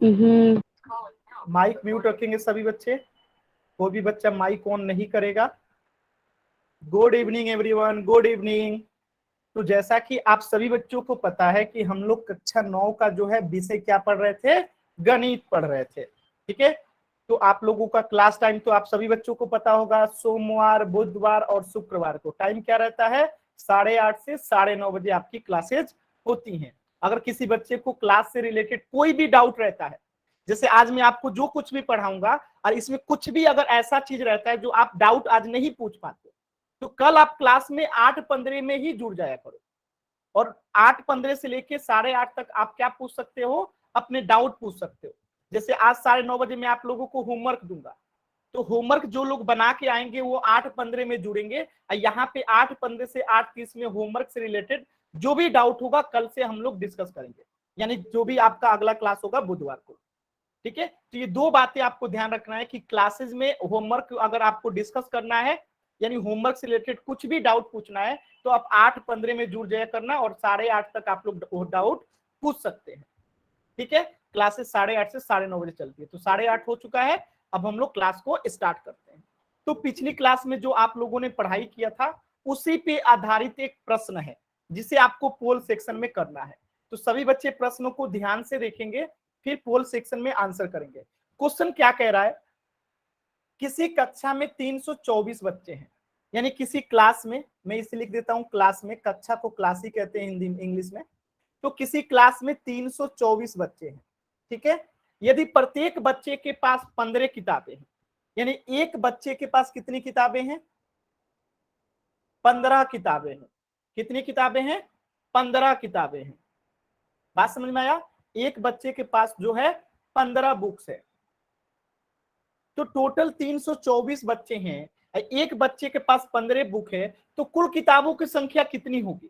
Mic mute रखेंगे सभी बच्चे, कोई भी बच्चा माइक ऑन नहीं करेगा। Good evening everyone, good evening. तो जैसा कि आप सभी बच्चों को पता है कि हम लोग कक्षा 9 का जो है विषय क्या पढ़ रहे थे, गणित पढ़ रहे थे, ठीक है। तो आप लोगों का क्लास टाइम तो आप सभी बच्चों को पता होगा, सोमवार, बुधवार और शुक्रवार को टाइम क्या रहता है, 8:30 से 9:30 बजे आपकी क्लासेज होती हैं। अगर किसी बच्चे को क्लास से रिलेटेड कोई भी डाउट रहता है, जैसे आज मैं आपको जो कुछ भी पढ़ाऊंगा और इसमें कुछ भी अगर ऐसा चीज रहता है जो आप डाउट आज नहीं पूछ पाते, तो कल आप क्लास में 8:15 में ही जुड़ जाया करो। और 8:15 से लेके 8:30 तक आप क्या पूछ सकते हो, अपने डाउट पूछ सकते हो। जैसे आज 9:30 बजे मैं आप लोगों को होमवर्क दूंगा, तो होमवर्क जो लोग बना के आएंगे वो 8:15 में जुड़ेंगे, और यहाँ पे 8:15 से 8:30 में होमवर्क से रिलेटेड जो भी डाउट होगा कल से हम लोग डिस्कस करेंगे, यानी जो भी आपका अगला क्लास होगा बुधवार को, ठीक है। तो ये दो बातें आपको ध्यान रखना है कि क्लासेस में होमवर्क अगर आपको डिस्कस करना है, यानी होमवर्क से रिलेटेड कुछ भी डाउट पूछना है, तो आप 8:15 में जुड़ जाया करना और 8:30 तक आप लोग डाउट पूछ सकते हैं, ठीक है। क्लासेस 8:30 से 9:30 बजे चलती है, तो 8:30 हो चुका है, अब हम लोग क्लास को स्टार्ट करते हैं। तो पिछली क्लास में जो आप लोगों ने पढ़ाई किया था उसी पे आधारित एक प्रश्न है जिसे आपको पोल सेक्शन में करना है। तो सभी बच्चे प्रश्नों को ध्यान से देखेंगे, फिर पोल सेक्शन में आंसर करेंगे। क्वेश्चन क्या कह रहा है, किसी कक्षा में 324 बच्चे हैं, यानी किसी क्लास में, मैं इसे लिख देता हूं क्लास में, कक्षा को क्लास ही कहते हैं हिंदी इंग्लिश में। तो किसी क्लास में 324 बच्चे हैं, ठीक है। यदि प्रत्येक बच्चे के पास 15 किताबें हैं, यानी एक बच्चे के पास कितनी किताबें हैं, 15 किताबें हैं। कितनी किताबें हैं, 15 किताबें हैं। बात समझ में आया, एक बच्चे के पास जो है 15 बुक्स है, तो टोटल 324 बच्चे हैं, एक बच्चे के पास 15 बुक है, तो कुल किताबों की संख्या कितनी होगी।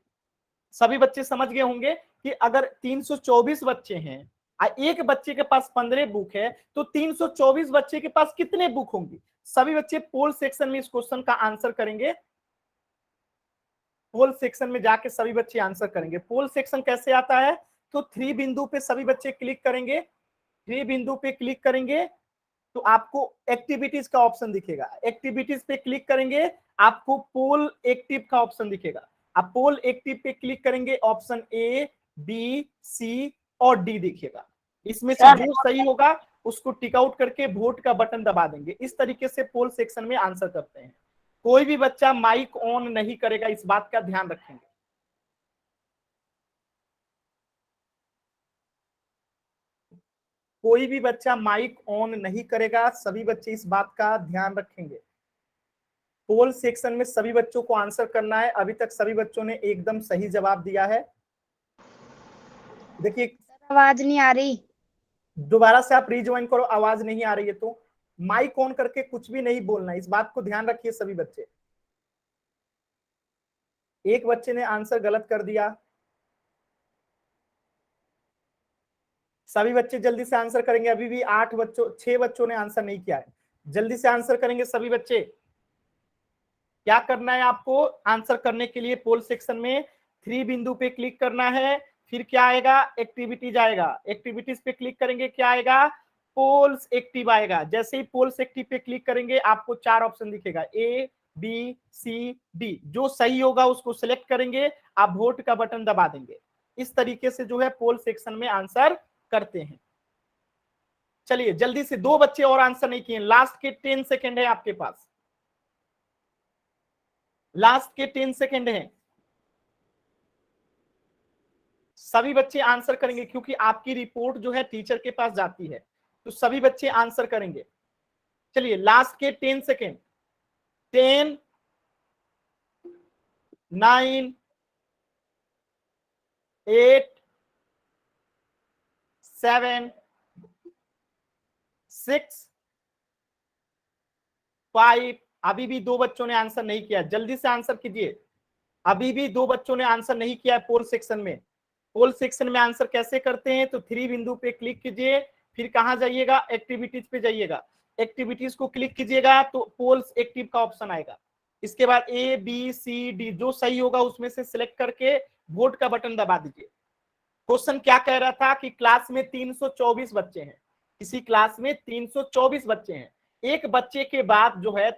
सभी बच्चे समझ गए होंगे कि अगर 324 बच्चे हैं एक बच्चे के पास 15 बुक है, तो 324 बच्चे के पास कितने बुक होंगी। सभी बच्चे पोल सेक्शन में इस क्वेश्चन का आंसर करेंगे, पोल सेक्शन में जाके सभी बच्चे आंसर करेंगे। पोल सेक्शन कैसे आता है, तो 3 बिंदु पे सभी बच्चे क्लिक करेंगे, 3 बिंदु पे क्लिक करेंगे तो आपको एक्टिविटीज का ऑप्शन दिखेगा, एक्टिविटीज पे क्लिक करेंगे आपको पोल एक्टिव का ऑप्शन दिखेगा। आप पोल एक्टिव पे क्लिक करेंगे, ऑप्शन ए, बी, सी और डी दिखेगा। इसमें से जो सही होगा उसको टिक आउट करके वोट का बटन दबा देंगे। इस तरीके से पोल सेक्शन में आंसर करते हैं। कोई भी बच्चा माइक ऑन नहीं करेगा, इस बात का ध्यान रखेंगे। कोई भी बच्चा माइक ऑन नहीं करेगा, सभी बच्चे इस बात का ध्यान रखेंगे। पोल सेक्शन में सभी बच्चों को आंसर करना है। अभी तक सभी बच्चों ने एकदम सही जवाब दिया है। देखिए आवाज नहीं आ रही, दोबारा से आप रिज्वाइन करो, आवाज नहीं आ रही है तो माइक ऑन करके कुछ भी नहीं बोलना, इस बात को ध्यान रखिए सभी बच्चे। एक बच्चे ने आंसर गलत कर दिया, सभी बच्चे जल्दी से आंसर करेंगे। अभी भी 6 बच्चों ने आंसर नहीं किया है, जल्दी से आंसर करेंगे सभी बच्चे। क्या करना है आपको आंसर करने के लिए, पोल सेक्शन में 3 बिंदु पे क्लिक करना है, फिर क्या आएगा, एक्टिविटीज आएगा, एक्टिविटीज पे क्लिक करेंगे, क्या आएगा, पोल्स एक्टिव आएगा। जैसे ही पोल्स एक्टिव पे क्लिक करेंगे आपको 4 ऑप्शन दिखेगा, ए, बी, सी, डी। जो सही होगा उसको सिलेक्ट करेंगे, आप वोट का बटन दबा देंगे। इस तरीके से जो है पोल सेक्शन में आंसर करते हैं। चलिए जल्दी से, 2 बच्चे और आंसर नहीं किए, लास्ट के 10 सेकेंड है आपके पास, लास्ट के 10 सेकेंड हैं। सभी बच्चे आंसर करेंगे क्योंकि आपकी रिपोर्ट जो है टीचर के पास जाती है, तो सभी बच्चे आंसर करेंगे। चलिए लास्ट के 10 सेकेंड, 10, 9, 8, 7, 6, 5। अभी भी 2 बच्चों ने आंसर नहीं किया, जल्दी से आंसर कीजिए। अभी भी 2 बच्चों ने आंसर नहीं किया है पोल सेक्शन में। पोल सेक्शन में आंसर कैसे करते हैं, तो 3 बिंदु पे क्लिक कीजिए, फिर कहां जाइएगा, एक्टिविटीज पे जाइएगा, एक्टिविटीज को क्लिक कीजिएगा तो पोल्स एक्टिव का ऑप्शन आएगा। इसके बाद ए, बी, सी, डी, जो सही होगा उसमें से सिलेक्ट करके वोट का बटन दबा दीजिए। क्वेश्चन क्या कह रहा था कि क्लास में 324 बच्चे हैं, किसी क्लास में 324 बच्चे हैं, एक बच्चे के बाद जो है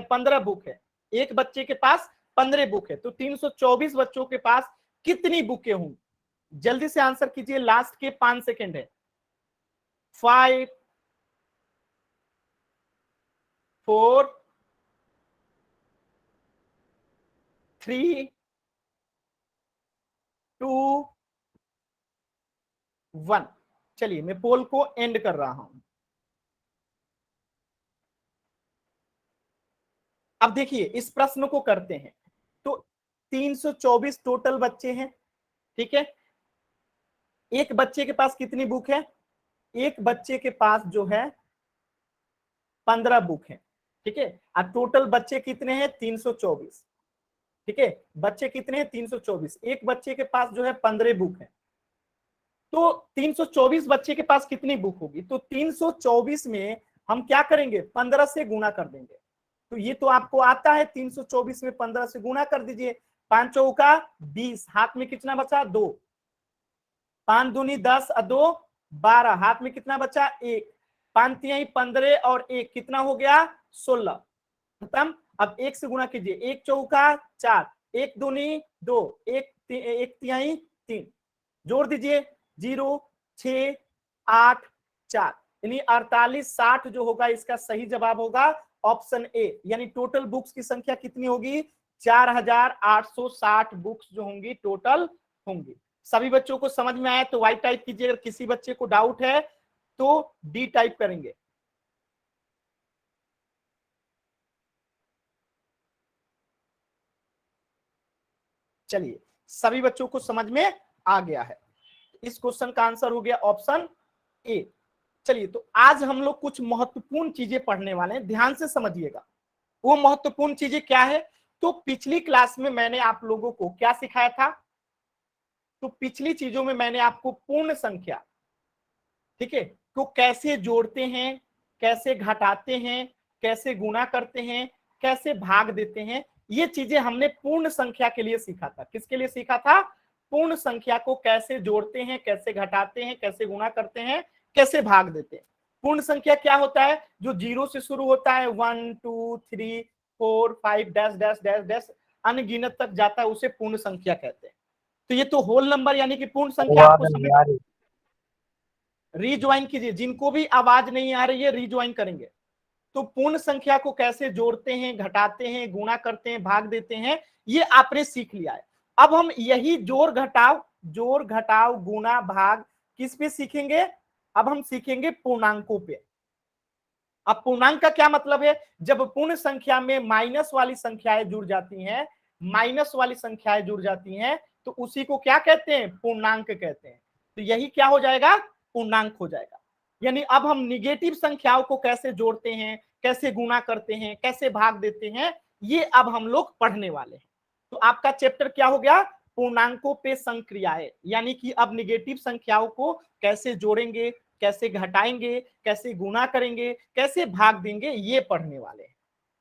15 बुक है, एक बच्चे के पास 15 बुक है, तो 324 बच्चों के पास कितनी बुकें होंगी? जल्दी से आंसर कीजिए, लास्ट के 5 सेकेंड है। 5 4 3 2 1। चलिए मैं पोल को एंड कर रहा हूं। अब देखिए इस प्रश्न को करते हैं। तो 324 टोटल बच्चे हैं, ठीक है। एक बच्चे के पास कितनी बुक है? एक बच्चे के पास जो है 15 बुक है, ठीक है। और टोटल बच्चे कितने हैं? 324, ठीक है। बच्चे कितने हैं? 324। एक बच्चे के पास जो है 15 बुक है, तो 324 बच्चे के पास कितनी बुक होगी? तो 324 में हम क्या करेंगे? 15 से गुणा कर देंगे। तो ये तो आपको आता है, 324 में 15 से गुणा कर दीजिए। 5 चौका 20, हाथ में कितना बचा? 2। 5 दूनी 10 और 2 12, हाथ में कितना बचा? 1। 5 तिहाई 15 और 1 कितना हो गया? 16। खत्म। अब 1 से गुणा कीजिए। 1 चौका 4, 1 दूनी 2, 1 तिहाई 3, जोड़ दीजिए 0 6 8 4, यानी 48 60 जो होगा इसका सही जवाब होगा ऑप्शन ए। यानी टोटल बुक्स की संख्या कितनी होगी? 4860 बुक्स जो होंगी टोटल होंगी। सभी बच्चों को समझ में आया तो वाई टाइप कीजिए, अगर किसी बच्चे को डाउट है तो डी टाइप करेंगे। चलिए सभी बच्चों को समझ में आ गया है। इस क्वेश्चन का आंसर हो गया ऑप्शन ए। चलिए तो आज हम लोग कुछ महत्वपूर्ण चीजें पढ़ने वाले हैं, ध्यान से समझिएगा। वो महत्वपूर्ण चीजें क्या है? तो पिछली क्लास में मैंने आप लोगों को क्या सिखाया था? तो पिछली चीजों में मैंने आपको पूर्ण संख्या, ठीक है, तो कैसे जोड़ते हैं, कैसे घटाते हैं, कैसे गुणा करते हैं, कैसे भाग देते हैं, ये चीजें हमने पूर्ण संख्या के लिए सीखा था। किसके लिए सीखा था? पूर्ण संख्या को कैसे जोड़ते हैं, कैसे घटाते हैं, कैसे गुणा करते हैं, कैसे भाग देते हैं। पूर्ण संख्या क्या होता है? जो 0 से शुरू होता है, 1 2 3 4 5 डैश डैश डैश डैश अनगिनत तक जाता है, उसे पूर्ण संख्या कहते हैं। तो ये तो होल नंबर यानी कि पूर्ण संख्या आपको समझ। रीज्वाइन कीजिए, जिनको भी आवाज नहीं आ रही है रीज्वाइन करेंगे। तो पूर्ण संख्या को कैसे जोड़ते हैं, घटाते हैं, गुणा करते हैं, भाग देते हैं, ये आपने सीख लिया है। अब हम यही जोड़ घटाव गुणा भाग किस पे सीखेंगे? अब हम सीखेंगे पूर्णांकों पे। अब पूर्णांक का क्या मतलब है? जब पूर्ण संख्या में माइनस वाली संख्याएं जुड़ जाती हैं, माइनस वाली संख्याएं जुड़ जाती हैं, तो उसी को क्या कहते हैं? पूर्णांक कहते हैं। तो यही क्या हो जाएगा? पूर्णांक हो जाएगा। यानी अब हम निगेटिव संख्याओं को कैसे जोड़ते हैं, कैसे गुणा करते हैं, कैसे भाग देते हैं, ये अब हम लोग पढ़ने वाले हैं। तो आपका चैप्टर क्या हो गया? पूर्णांकों पे संक्रियाएं। यानी कि अब निगेटिव संख्याओं को कैसे जोड़ेंगे, कैसे घटाएंगे, कैसे गुणा करेंगे, कैसे भाग देंगे, ये पढ़ने वाले हैं।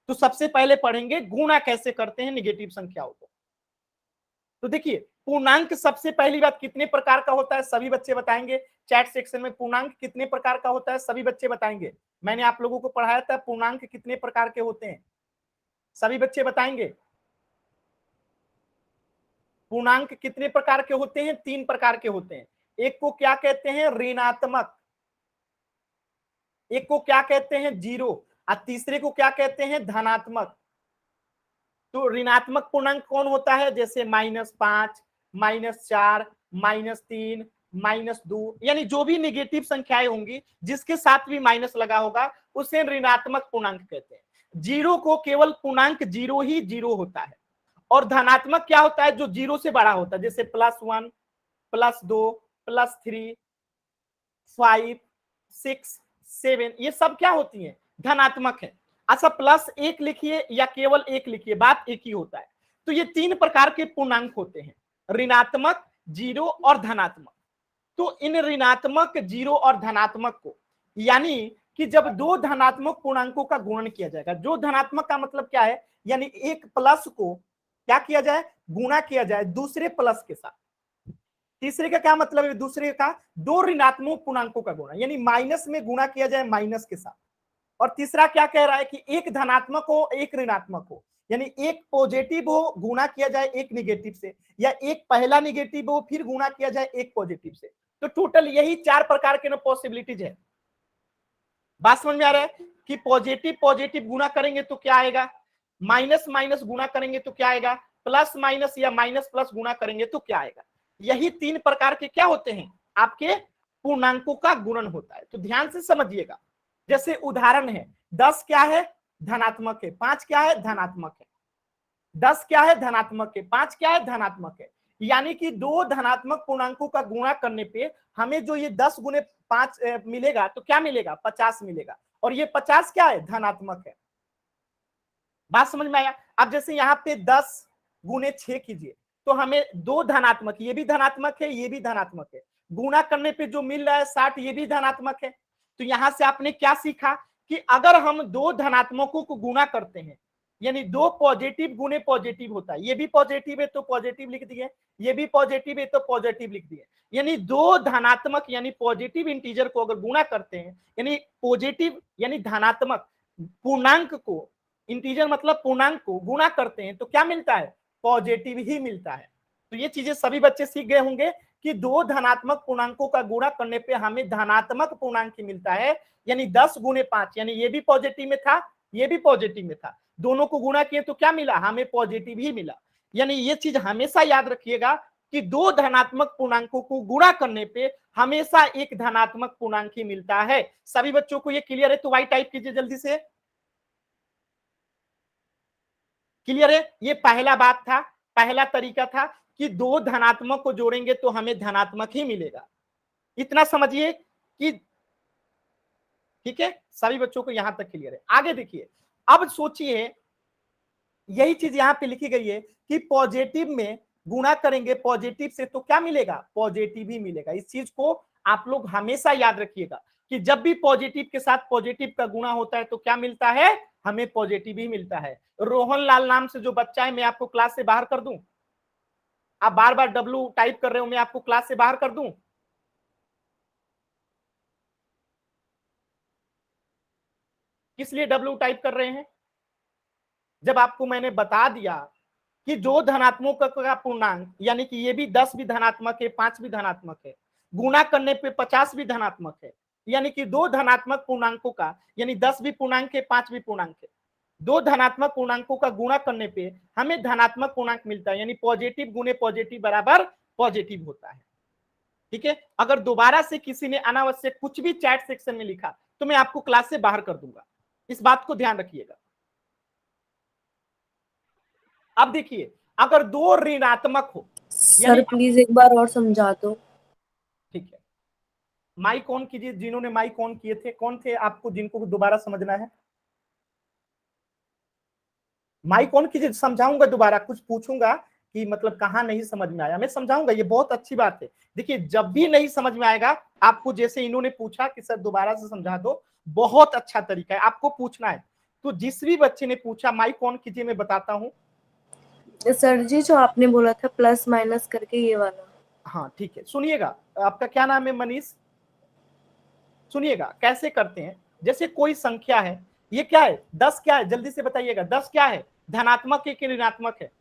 तो सबसे पहले पढ़ेंगे गुणा कैसे करते हैं निगेटिव संख्याओं को। तो देखिए पूर्णांक सबसे पहली बात कितने प्रकार का होता है? सभी बच्चे बताएंगे चैट सेक्शन में। पूर्णांक कितने प्रकार का होता है? सभी बच्चे बताएंगे। मैंने आप लोगों को पढ़ाया था पूर्णांक कितने प्रकार के होते हैं, सभी बच्चे बताएंगे। पूर्णांक कितने प्रकार के होते हैं? 3 प्रकार के होते हैं। एक को क्या कहते हैं? ऋणात्मक। एक को क्या कहते हैं? जीरो। और तीसरे को क्या कहते हैं? धनात्मक। तो ऋणात्मक पूर्णांक कौन होता है? जैसे -5, -4, -3, -2, यानी जो भी निगेटिव संख्याएं होंगी जिसके साथ भी माइनस लगा होगा उसे ऋणात्मक पूर्णांक कहते हैं। जीरो को केवल पूर्णांक जीरो ही जीरो होता है। और धनात्मक क्या होता है? जो जीरो से बड़ा होता है, जैसे +1, +2, +3, 5, 6, 7, ये सब क्या होती है? धनात्मक है। अच्छा +1 लिखिए या केवल 1 लिखिए, बात एक ही होता है। तो ये 3 प्रकार के पूर्णांक होते हैं, ऋणात्मक, जीरो और धनात्मक। तो इन ऋणात्मक, जीरो और धनात्मक को, यानी कि जब दो धनात्मक पूर्णांकों का गुणन किया जाएगा, जो धनात्मक का मतलब क्या है? यानी एक प्लस को क्या किया जाए? गुणा किया जाए दूसरे प्लस के साथ। तीसरे का क्या मतलब है, दूसरे का दो ऋणात्मक पूर्णांकों का गुणा, यानी माइनस में गुणा किया जाए माइनस के साथ। और तीसरा क्या कह रहा है कि एक धनात्मक हो एक ऋणात्मक हो, यानी एक पॉजिटिव हो गुणा किया जाए एक निगेटिव से, या एक पहला निगेटिव हो फिर गुणा किया जाए एक पॉजिटिव से। तो टोटल यही 4 प्रकार के ना पॉसिबिलिटीज है। बात समझ में आ रहा है कि पॉजिटिव पॉजिटिव गुणा करेंगे तो क्या आएगा, माइनस माइनस गुणा करेंगे तो क्या आएगा, प्लस माइनस या माइनस प्लस गुणा करेंगे तो क्या आएगा। यही 3 प्रकार के क्या होते हैं, आपके पूर्णांकों का गुणन होता है। तो ध्यान से समझिएगा। जैसे उदाहरण है 10 क्या है, धनात्मक है, 5 क्या है, धनात्मक है। 10 क्या है, धनात्मक है, 5 क्या है, धनात्मक है। यानी कि दो धनात्मक पूर्णांकों का गुणा करने पे हमें जो ये 10 गुने 5 मिलेगा तो क्या मिलेगा, 50 मिलेगा। और ये 50 क्या है, धनात्मक है। बात समझ में आया। अब जैसे यहाँ पे 10 गुने 6 कीजिए तो हमें दो धनात्मक, ये भी धनात्मक है ये भी धनात्मक है, गुणा करने पे जो मिल रहा है 60, ये भी धनात्मक है। तो यहां से आपने क्या सीखा कि अगर हम दो धनात्मकों को गुणा करते हैं, यानी दो पॉजिटिव गुने पॉजिटिव होता है, ये भी पॉजिटिव है तो पॉजिटिव लिख दिए, ये भी पॉजिटिव है तो पॉजिटिव लिख दिए। यानी दो धनात्मक यानी पॉजिटिव इंटीजर को अगर गुणा करते हैं, यानी पॉजिटिव यानी धनात्मक पूर्णांक को, इंटीजर मतलब पूर्णांक को गुणा करते हैं तो क्या मिलता है, पॉजिटिव ही मिलता है। तो ये चीजें सभी बच्चे सीख गए होंगे कि दो धनात्मक पूर्णांकों का गुणा करने पे हमें धनात्मक पूर्णांक ही मिलता है। यानी 10 गुने 5, यानी ये भी पॉजिटिव में था ये भी पॉजिटिव में था, दोनों को गुणा किए तो क्या मिला, हमें पॉजिटिव ही मिला। यानी ये चीज हमेशा याद रखिएगा कि दो धनात्मक पूर्णांकों को गुणा करने पे हमेशा एक धनात्मक पूर्णांक ही मिलता है। सभी बच्चों को ये क्लियर है, तो वाई टाइप कीजिए जल्दी से। क्लियर है, ये पहला बात था, पहला तरीका था कि दो धनात्मक को जोड़ेंगे तो हमें धनात्मक ही मिलेगा। इतना समझिए कि ठीक है, सभी बच्चों को यहां तक क्लियर है। आगे देखिए, अब सोचिए यही चीज यहां पे लिखी गई है कि पॉजिटिव में गुणा करेंगे पॉजिटिव से तो क्या मिलेगा, पॉजिटिव ही मिलेगा। इस चीज को आप लोग हमेशा याद रखिएगा कि जब भी पॉजिटिव के साथ पॉजिटिव का गुणा होता है तो क्या मिलता है, हमें पॉजिटिव ही मिलता है। रोहन लाल नाम से जो बच्चा है मैं आपको क्लास से बाहर कर दूं, आप बार बार डब्लू टाइप कर रहे हो, मैं आपको क्लास से बाहर कर दूं। किस लिए डब्लू टाइप कर रहे हैं, जब आपको मैंने बता दिया कि जो धनात्मक का पूर्णांक, यानी कि ये भी 10 भी धनात्मक है 5 भी धनात्मक है, गुणा करने पे 50 भी धनात्मक है। यानी कि दो धनात्मक पूर्णांकों का, यानी 10 भी पूर्णांक है 5 भी पूर्णांक है, दो धनात्मक पूर्णांकों का गुणा करने पे हमें धनात्मक पूर्णांक मिलता है। यानी पॉजिटिव गुने पॉजिटिव बराबर पॉजिटिव होता है। ठीक है, अगर दोबारा से किसी ने अनावश्यक कुछ भी चैट सेक्शन में लिखा तो मैं आपको क्लास से बाहर कर दूंगा, इस बात को ध्यान रखिएगा। अब देखिए, अगर दो ऋणात्मक हो, सर प्लीज एक बार और समझा दो। ठीक है, माइक ऑन कीजिए, जिन्होंने माइक ऑन किए थे कौन थे, आपको जिनको दोबारा समझना है माइक ऑन कीजिए, समझाऊंगा दोबारा, कुछ पूछूंगा कि मतलब कहाँ नहीं समझ में आया, मैं समझाऊंगा, ये बहुत अच्छी बात है। देखिए जब भी नहीं समझ में आएगा आपको, जैसे इन्होंने पूछा कि सर दोबारा से समझा दो, बहुत अच्छा तरीका है, आपको पूछना है। तो जिस भी बच्चे ने पूछा माइक ऑन कीजिए, मैं बताता हूँ। सर जी जो आपने बोला था प्लस माइनस करके ये वाला, हाँ ठीक है, सुनिएगा, आपका क्या नाम है, मनीष। सुनिएगा कैसे करते हैं। जैसे कोई संख्या है, ये क्या है, 10 क्या है, जल्दी से बताइएगा, 10 क्या है, धनात्मक है कि ऋणात्मक है,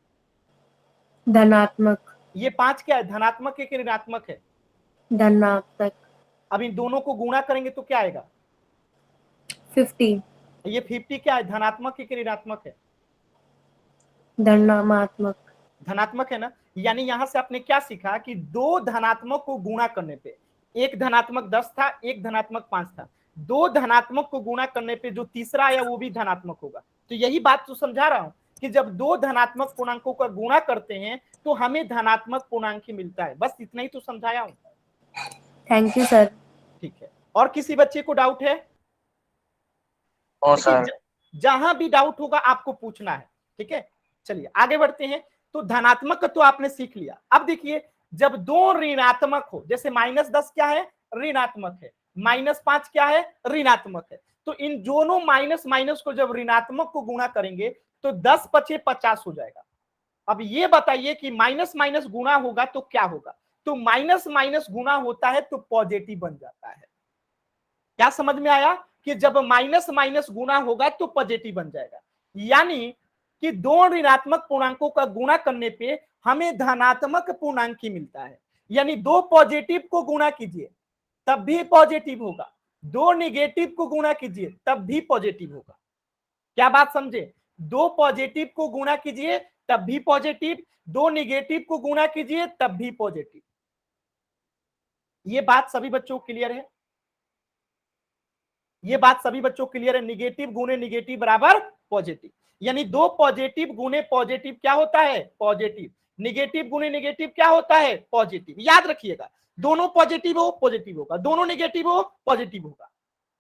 धनात्मक। ये 5 क्या है, धनात्मक है कि ऋणात्मक है, धनात्मक। अब इन दोनों को गुणा करेंगे तो क्या आएगा, 50। ये 50 क्या है, धनात्मक है कि ऋणात्मक है, धनात्मक। धनात्मक है ना। यानी यहां से आपने क्या सीखा कि दो धनात्मक को गुणा करने पे, एक धनात्मक 10 था एक धनात्मक 5 था, दो धनात्मक को गुणा करने पे जो तीसरा आया वो भी धनात्मक होगा। तो यही बात तो समझा रहा हूं कि जब दो धनात्मक पूर्णांकों का गुणा करते हैं तो हमें धनात्मक पूर्णांक ही मिलता है। बस इतना ही तो समझाया हूं। Thank you sir. ठीक है, और किसी बच्चे को डाउट है, देखिए जहां भी डाउट होगा आपको पूछना है। ठीक है, चलिए आगे बढ़ते हैं। तो धनात्मक तो आपने सीख लिया। अब देखिए, जब दो ऋणात्मक हो, जैसे -10 क्या है, ऋणात्मक है, -5 क्या है, ऋणात्मक है, तो इन दोनों माइनस माइनस को जब ऋणात्मक को गुणा करेंगे तो 10 × 5 = 50 हो जाएगा। अब ये बताइए कि माइनस माइनस गुणा होगा तो क्या होगा, तो माइनस माइनस गुना होता है तो पॉजिटिव बन जाता है। क्या समझ में आया कि जब माइनस माइनस गुना होगा तो पॉजिटिव बन जाएगा, यानी कि दो ऋणात्मक पूर्णांकों का गुणा करने पे हमें धनात्मक पूर्णांक ही मिलता है। यानी दो पॉजिटिव को गुणा कीजिए तब भी पॉजिटिव होगा, दो निगेटिव को गुणा कीजिए तब भी पॉजिटिव होगा। क्या बात समझे? दो पॉजिटिव को गुणा कीजिए तब भी पॉजिटिव, दो निगेटिव को गुणा कीजिए तब भी पॉजिटिव। ये बात सभी बच्चों को क्लियर है? ये बात सभी बच्चों को क्लियर है? निगेटिव गुणे निगेटिव बराबर पॉजिटिव, यानी दो पॉजिटिव गुणे पॉजिटिव क्या होता है? पॉजिटिव। निगेटिव गुणे निगेटिव क्या होता है? पॉजिटिव। याद रखिएगा, दोनों पॉजिटिव हो पॉजिटिव होगा, दोनों निगेटिव हो पॉजिटिव होगा।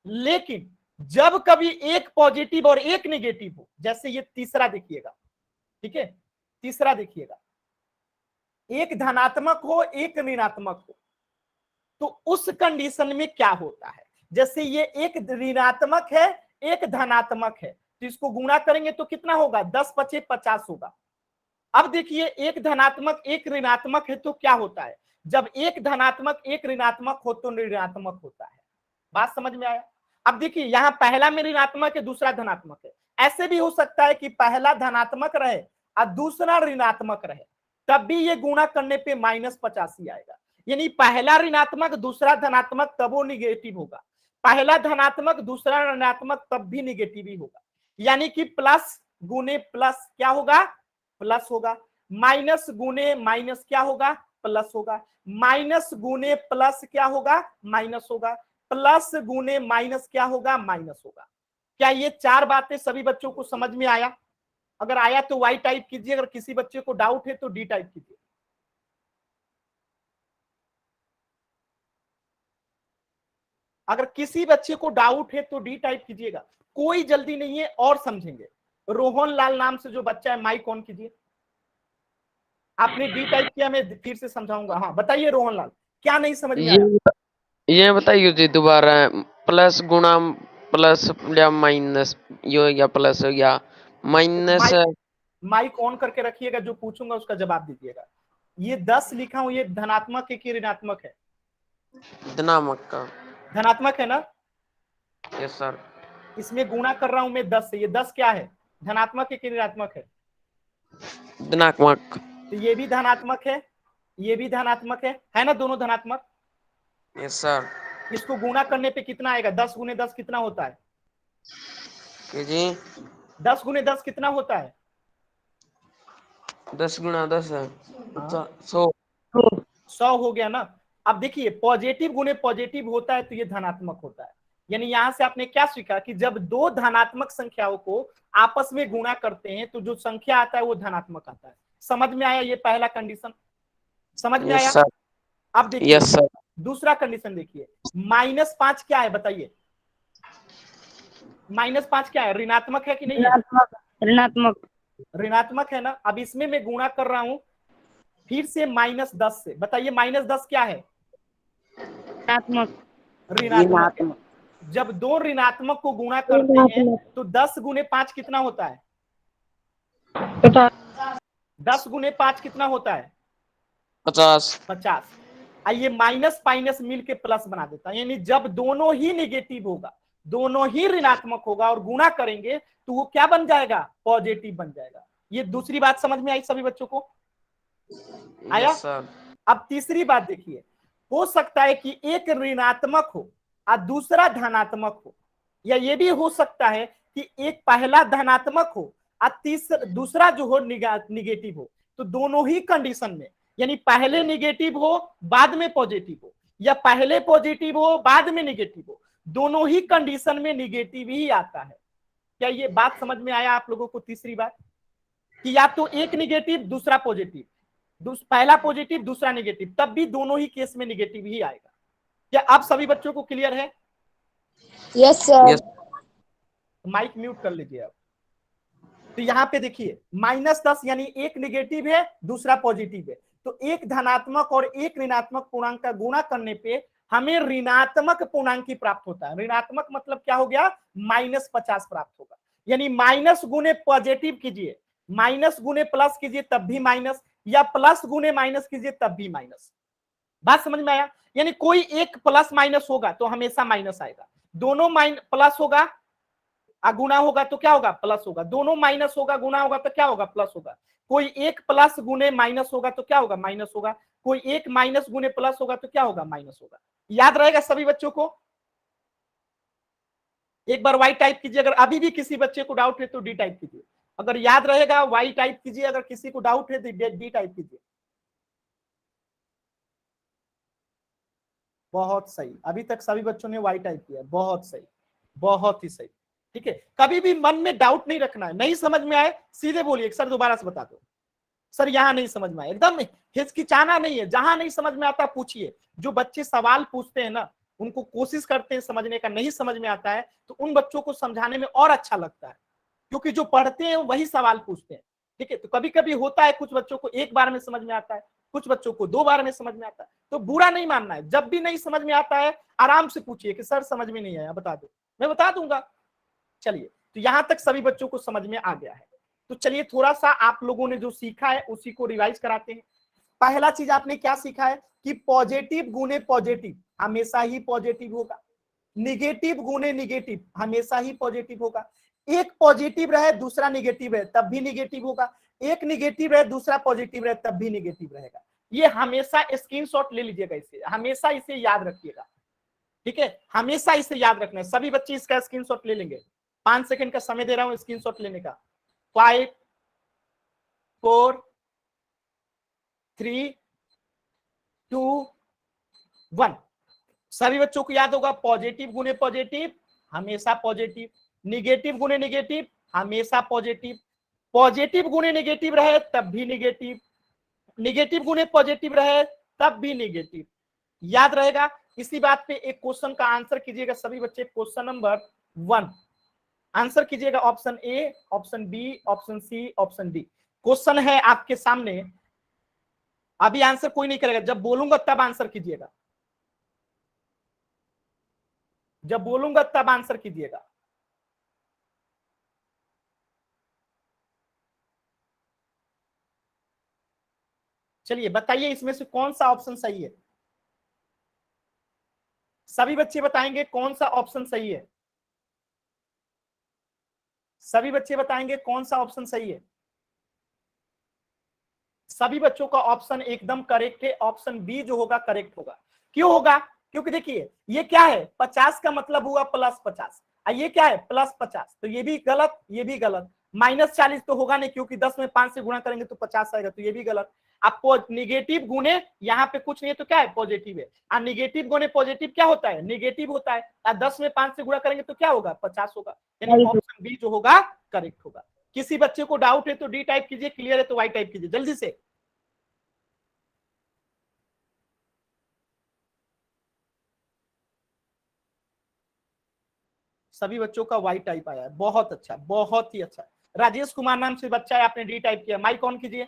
लेकिन जब कभी एक पॉजिटिव और एक निगेटिव हो, जैसे ये तीसरा देखिएगा, ठीक है, तीसरा देखिएगा, एक धनात्मक हो एक ऋणात्मक हो, तो उस कंडीशन में क्या होता है? जैसे ये एक ऋणात्मक है एक धनात्मक है, तो इसको गुणा करेंगे तो कितना होगा? 10 पचे 50 होगा। अब देखिए एक धनात्मक एक ऋणात्मक है तो क्या होता है? जब एक धनात्मक एक ऋणात्मक हो तो ऋणात्मक होता है। बात समझ में आया? अब देखिए यहाँ पहला में ऋणात्मक है दूसरा धनात्मक है, ऐसे भी हो सकता है कि पहला धनात्मक रहे और दूसरा ऋणात्मक रहे, तब भी ये गुणा करने पे -50 ही आएगा। यानी पहला ऋणात्मक दूसरा धनात्मक तब वो निगेटिव होगा, पहला धनात्मक दूसरा ऋणात्मक तब भी निगेटिव ही होगा। यानी कि प्लस गुने प्लस क्या होगा? प्लस होगा, माइनस गुने माइनस क्या होगा? प्लस होगा, माइनस गुने प्लस क्या होगा? माइनस होगा, प्लस गुने माइनस क्या होगा? माइनस होगा। क्या ये चार बातें सभी बच्चों को समझ में आया? अगर आया तो वाई टाइप कीजिए, अगर किसी बच्चे को डाउट है तो डी टाइप कीजिए। अगर किसी बच्चे को डाउट है तो डी टाइप कीजिएगा, कोई जल्दी नहीं है और समझेंगे। रोहन लाल नाम से जो बच्चा है माइक ऑन कीजिए। आपने डी टाइप किया, मैं फिर से समझाऊंगा। हाँ बताइए रोहन लाल, क्या नहीं समझ में आया? ये बताइए जी दोबारा, प्लस गुणा प्लस या माइनस, यो या प्लस या माइनस। माइक ऑन करके रखिएगा, जो पूछूंगा उसका जवाब दीजिएगा। ये 10 लिखा हूं, ये धनात्मक है कि ऋणात्मक है? धनात्मक का। धनात्मक है ना? Yes sir. इसमें गुणा कर रहा हूं मैं 10 से, ये 10 क्या है? धनात्मक है कि ऋणात्मक है? धनात्मक। तो ये भी धनात्मक है, ये भी धनात्मक है ना? दोनों धनात्मक। Yes sir. इसको गुणा करने पे कितना आएगा? 10 गुने 10 कितना होता है? जी 10 गुने 10 कितना होता है? 10 गुणा 10 है 100। 100 हो गया ना? अब देखिए पॉजिटिव गुने पॉजिटिव होता है तो ये धनात्मक होता है। यानी यहां से आपने क्या सीखा कि जब दो धनात्मक संख्याओं को आपस में गुणा करते हैं तो जो संख्या आता है वो धनात्मक आता है। समझ में आया? ये पहला कंडीशन समझ में आया? अब देखिए दूसरा कंडीशन देखिए, -5 क्या है बताइए? -5 क्या है? ऋणात्मक है कि नहीं है? ऋणात्मक। ऋणात्मक है ना? अब इसमें मैं गुणा कर रहा हूं फिर से -10 से, बताइए -10 क्या है? ऋणात्मक। जब दो ऋणात्मक को गुणा करते हैं तो 10 गुने 5 कितना होता है? 10 गुने 5 कितना होता है? 50। आइए माइनस माइनस मिल के प्लस बना देता है, यानी जब दोनों ही निगेटिव होगा, दोनों ही ऋणात्मक होगा और गुणा करेंगे तो वो क्या बन जाएगा? पॉजिटिव बन जाएगा। ये दूसरी बात समझ में आई सभी बच्चों को? आया? अब तीसरी बात देखिए, हो सकता है कि एक ऋणात्मक हो और दूसरा धनात्मक हो, या ये भी हो सकता है कि एक पहला धनात्मक हो और दूसरा जो हो निगेटिव हो। तो दोनों ही कंडीशन में, यानी पहले निगेटिव हो बाद में पॉजिटिव हो, या पहले पॉजिटिव हो बाद में निगेटिव हो, दोनों ही कंडीशन में निगेटिव ही आता है। क्या ये बात समझ में आया आप लोगों को? तीसरी बात कि या तो एक निगेटिव दूसरा पॉजिटिव, पहला पॉजिटिव दूसरा निगेटिव, तब भी दोनों ही केस में निगेटिव ही आएगा। क्या आप सभी बच्चों को क्लियर है? Yes sir. माइक म्यूट कर लीजिए अब। तो यहाँ पे देखिए -10 यानी एक निगेटिव है दूसरा पॉजिटिव है, तो एक धनात्मक और एक ऋणात्मक पूर्णांक का गुणा करने पे हमें ऋणात्मक पूर्णांक ही प्राप्त होता है। ऋणात्मक मतलब क्या हो गया? -50 प्राप्त होगा। यानी माइनस गुने पॉजिटिव कीजिए, माइनस गुने प्लस कीजिए तब भी माइनस, या प्लस गुने माइनस कीजिए तब भी माइनस। बात समझ में आया? यानी कोई एक प्लस माइनस होगा तो हमेशा माइनस आएगा, दोनों प्लस होगा गुना होगा तो क्या होगा? प्लस होगा, दोनों माइनस होगा गुना होगा तो क्या होगा? प्लस होगा। कोई एक प्लस गुने माइनस होगा तो क्या होगा? माइनस होगा। कोई एक माइनस गुने प्लस होगा तो क्या होगा? माइनस होगा। याद रहेगा सभी बच्चों को? एक बार वाई टाइप कीजिए, अगर अभी भी किसी बच्चे को डाउट है तो डी टाइप कीजिए। अगर याद रहेगा वाई टाइप कीजिए, अगर किसी को डाउट है तो डी टाइप कीजिए। बहुत सही, अभी तक सभी बच्चों ने वाई टाइप किया, बहुत सही, बहुत ही सही। ठीक है, कभी भी मन में डाउट नहीं रखना है, नहीं समझ में आए सीधे बोलिए सर दोबारा से बता दो, सर यहाँ नहीं समझ में आया, एकदम हिचकिचाना नहीं है, जहां नहीं समझ में आता पूछिए। जो बच्चे सवाल पूछते हैं ना, उनको कोशिश करते हैं समझने का, नहीं समझ में आता है तो उन बच्चों को समझाने में और अच्छा लगता है, क्योंकि जो पढ़ते हैं वही सवाल पूछते हैं। ठीक है, तो कभी कभी होता है कुछ बच्चों को एक बार में समझ में आता है, कुछ बच्चों को 2 बार में समझ में आता है, तो बुरा नहीं मानना है। जब भी नहीं समझ में आता है आराम से पूछिए कि सर समझ में नहीं आया, बता दो, मैं बता दूंगा। चलिए, तो यहां तक सभी बच्चों को समझ में आ गया है। तो चलिए थोड़ा सा आप लोगों ने जो सीखा है उसी को रिवाइज कराते हैं। पहला चीज आपने क्या सीखा है कि पॉजिटिव गुने पॉजिटिव हमेशा ही पॉजिटिव होगा, निगेटिव गुने निगेटिव हमेशा ही पॉजिटिव होगा। एक पॉजिटिव रहे दूसरा निगेटिव है तब भी निगेटिव होगा, एक निगेटिव रहे दूसरा पॉजिटिव रहे तब भी निगेटिव रहेगा। ये हमेशा स्क्रीनशॉट ले लीजिएगा, इसे हमेशा इसे याद रखिएगा। ठीक है, हमेशा इसे याद रखना है। सभी बच्चे इसका स्क्रीनशॉट ले लेंगे। 5 सेकंड का समय दे रहा हूं स्क्रीनशॉट लेने का। 5 4 3 2 1। सभी बच्चों को याद होगा पॉजिटिव गुने पॉजिटिव हमेशा पॉजिटिव, निगेटिव गुने निगेटिव हमेशा पॉजिटिव, पॉजिटिव गुने निगेटिव रहे तब भी निगेटिव, निगेटिव गुने पॉजिटिव रहे तब भी निगेटिव। याद रहेगा? इसी बात पे एक क्वेश्चन का आंसर कीजिएगा सभी बच्चे। क्वेश्चन नंबर 1 आंसर कीजिएगा, option A, option B, option C, option D. Question है आपके सामने, अभी आंसर कोई नहीं करेगा, जब बोलूंगा तब आंसर कीजिएगा, जब बोलूंगा तब आंसर कीजिएगा। चलिए बताइए इसमें से कौन सा ऑप्शन सही है, सभी बच्चे बताएंगे कौन सा ऑप्शन सही है, सभी बच्चे बताएंगे कौन सा ऑप्शन सही है। सभी बच्चों का ऑप्शन एकदम करेक्ट है, ऑप्शन बी जो होगा करेक्ट होगा। क्यों होगा? क्योंकि देखिए ये क्या है, 50 का मतलब हुआ प्लस 50, ये क्या है प्लस 50, तो ये भी गलत, ये भी गलत। -40 तो होगा नहीं, क्योंकि 10 में 5 से गुणा करेंगे तो 50 आएगा, तो ये भी गलत। आपको निगेटिव गुने यहाँ पे कुछ नहीं है तो क्या है पॉजिटिव है, और निगेटिव गुने पॉजिटिव क्या होता है निगेटिव होता है, और 10 में 5 से गुणा करेंगे तो क्या होगा 50 होगा, यानी ऑप्शन बी जो होगा करेक्ट होगा। किसी बच्चे को डाउट है तो डी टाइप कीजिए, क्लियर है तो वाई टाइप कीजिए जल्दी से। सभी बच्चों का वाई टाइप आया है, बहुत अच्छा, बहुत ही अच्छा। राजेश कुमार नाम से बच्चा है, आपने डी टाइप किया, माइक ऑन कीजिए।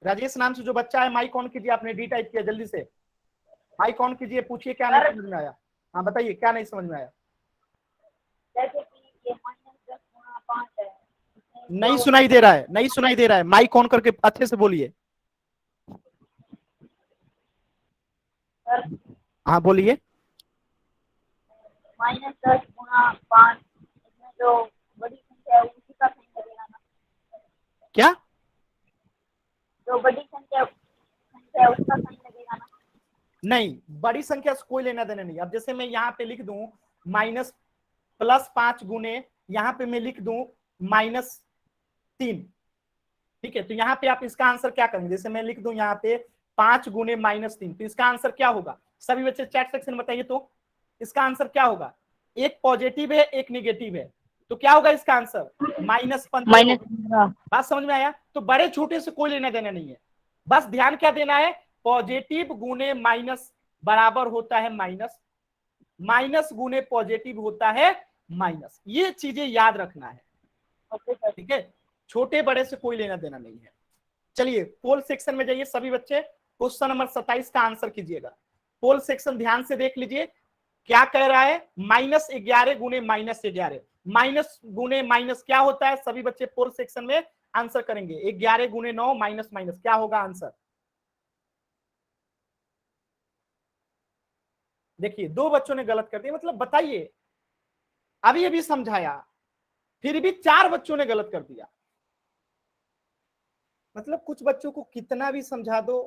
राजेश नाम से जो बच्चा है माइक ऑन कीजिए, आपने डी टाइप किया, जल्दी से माइक ऑन कीजिए, पूछिए क्या नहीं समझ में आया। हाँ बताइए क्या नहीं समझ में आया। जैसे कि ये -10 × 5 है, नहीं सुनाई दे रहा है, नहीं सुनाई दे रहा है, माइक ऑन करके अच्छे से बोलिए। सर हाँ बोलिए। -10 × 5 इसमें जो बड़ी संख्या है उसी का साइन लगेगा ना? क्या? जो बड़ी संख्या है उसका साइन लगेगा ना? नहीं, बड़ी संख्या से कोई लेना देना नहीं। अब जैसे मैं यहाँ पे लिख दूं +5 गुने, यहाँ पे मैं लिख दूं -3, ठीक है, तो यहाँ पे आप इसका आंसर क्या करेंगे, जैसे मैं लिख दूं यहाँ पे 5 गुने -3, तो इसका आंसर क्या होगा? सभी बच्चे चैट सेक्शन में बताइए तो इसका आंसर क्या होगा। एक पॉजिटिव है एक निगेटिव है, तो क्या होगा इसका आंसर -15। बात समझ में आया? तो बड़े छोटे से कोई लेना देना नहीं है, बस ध्यान क्या देना है, पॉजिटिव गुने माइनस बराबर होता है माइनस, माइनस गुने पॉजिटिव होता है माइनस, ये चीजें याद रखना है। Okay sir. ठीक है, छोटे बड़े से कोई लेना देना नहीं है। चलिए पोल सेक्शन में जाइए सभी बच्चे, क्वेश्चन नंबर 27 का आंसर कीजिएगा। पोल सेक्शन ध्यान से देख लीजिए क्या कह रहा है, -11 गुने -11, माइनस गुने माइनस क्या होता है, सभी बच्चे पोल सेक्शन में आंसर करेंगे। 11 गुने 9 माइनस माइनस क्या होगा आंसर? देखिए 2 बच्चों ने गलत कर दिया, मतलब बताइए, अभी अभी समझाया फिर भी 4 बच्चों ने गलत कर दिया। मतलब कुछ बच्चों को कितना भी समझा दो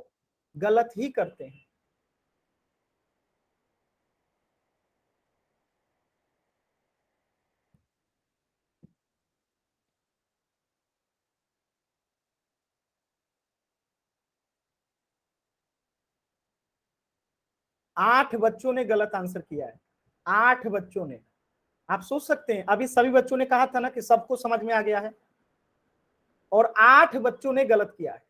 गलत ही करते हैं। आठ बच्चों ने गलत आंसर किया है, 8 बच्चों ने। आप सोच सकते हैं, अभी सभी बच्चों ने कहा था ना कि सबको समझ में आ गया है, और 8 बच्चों ने गलत किया है।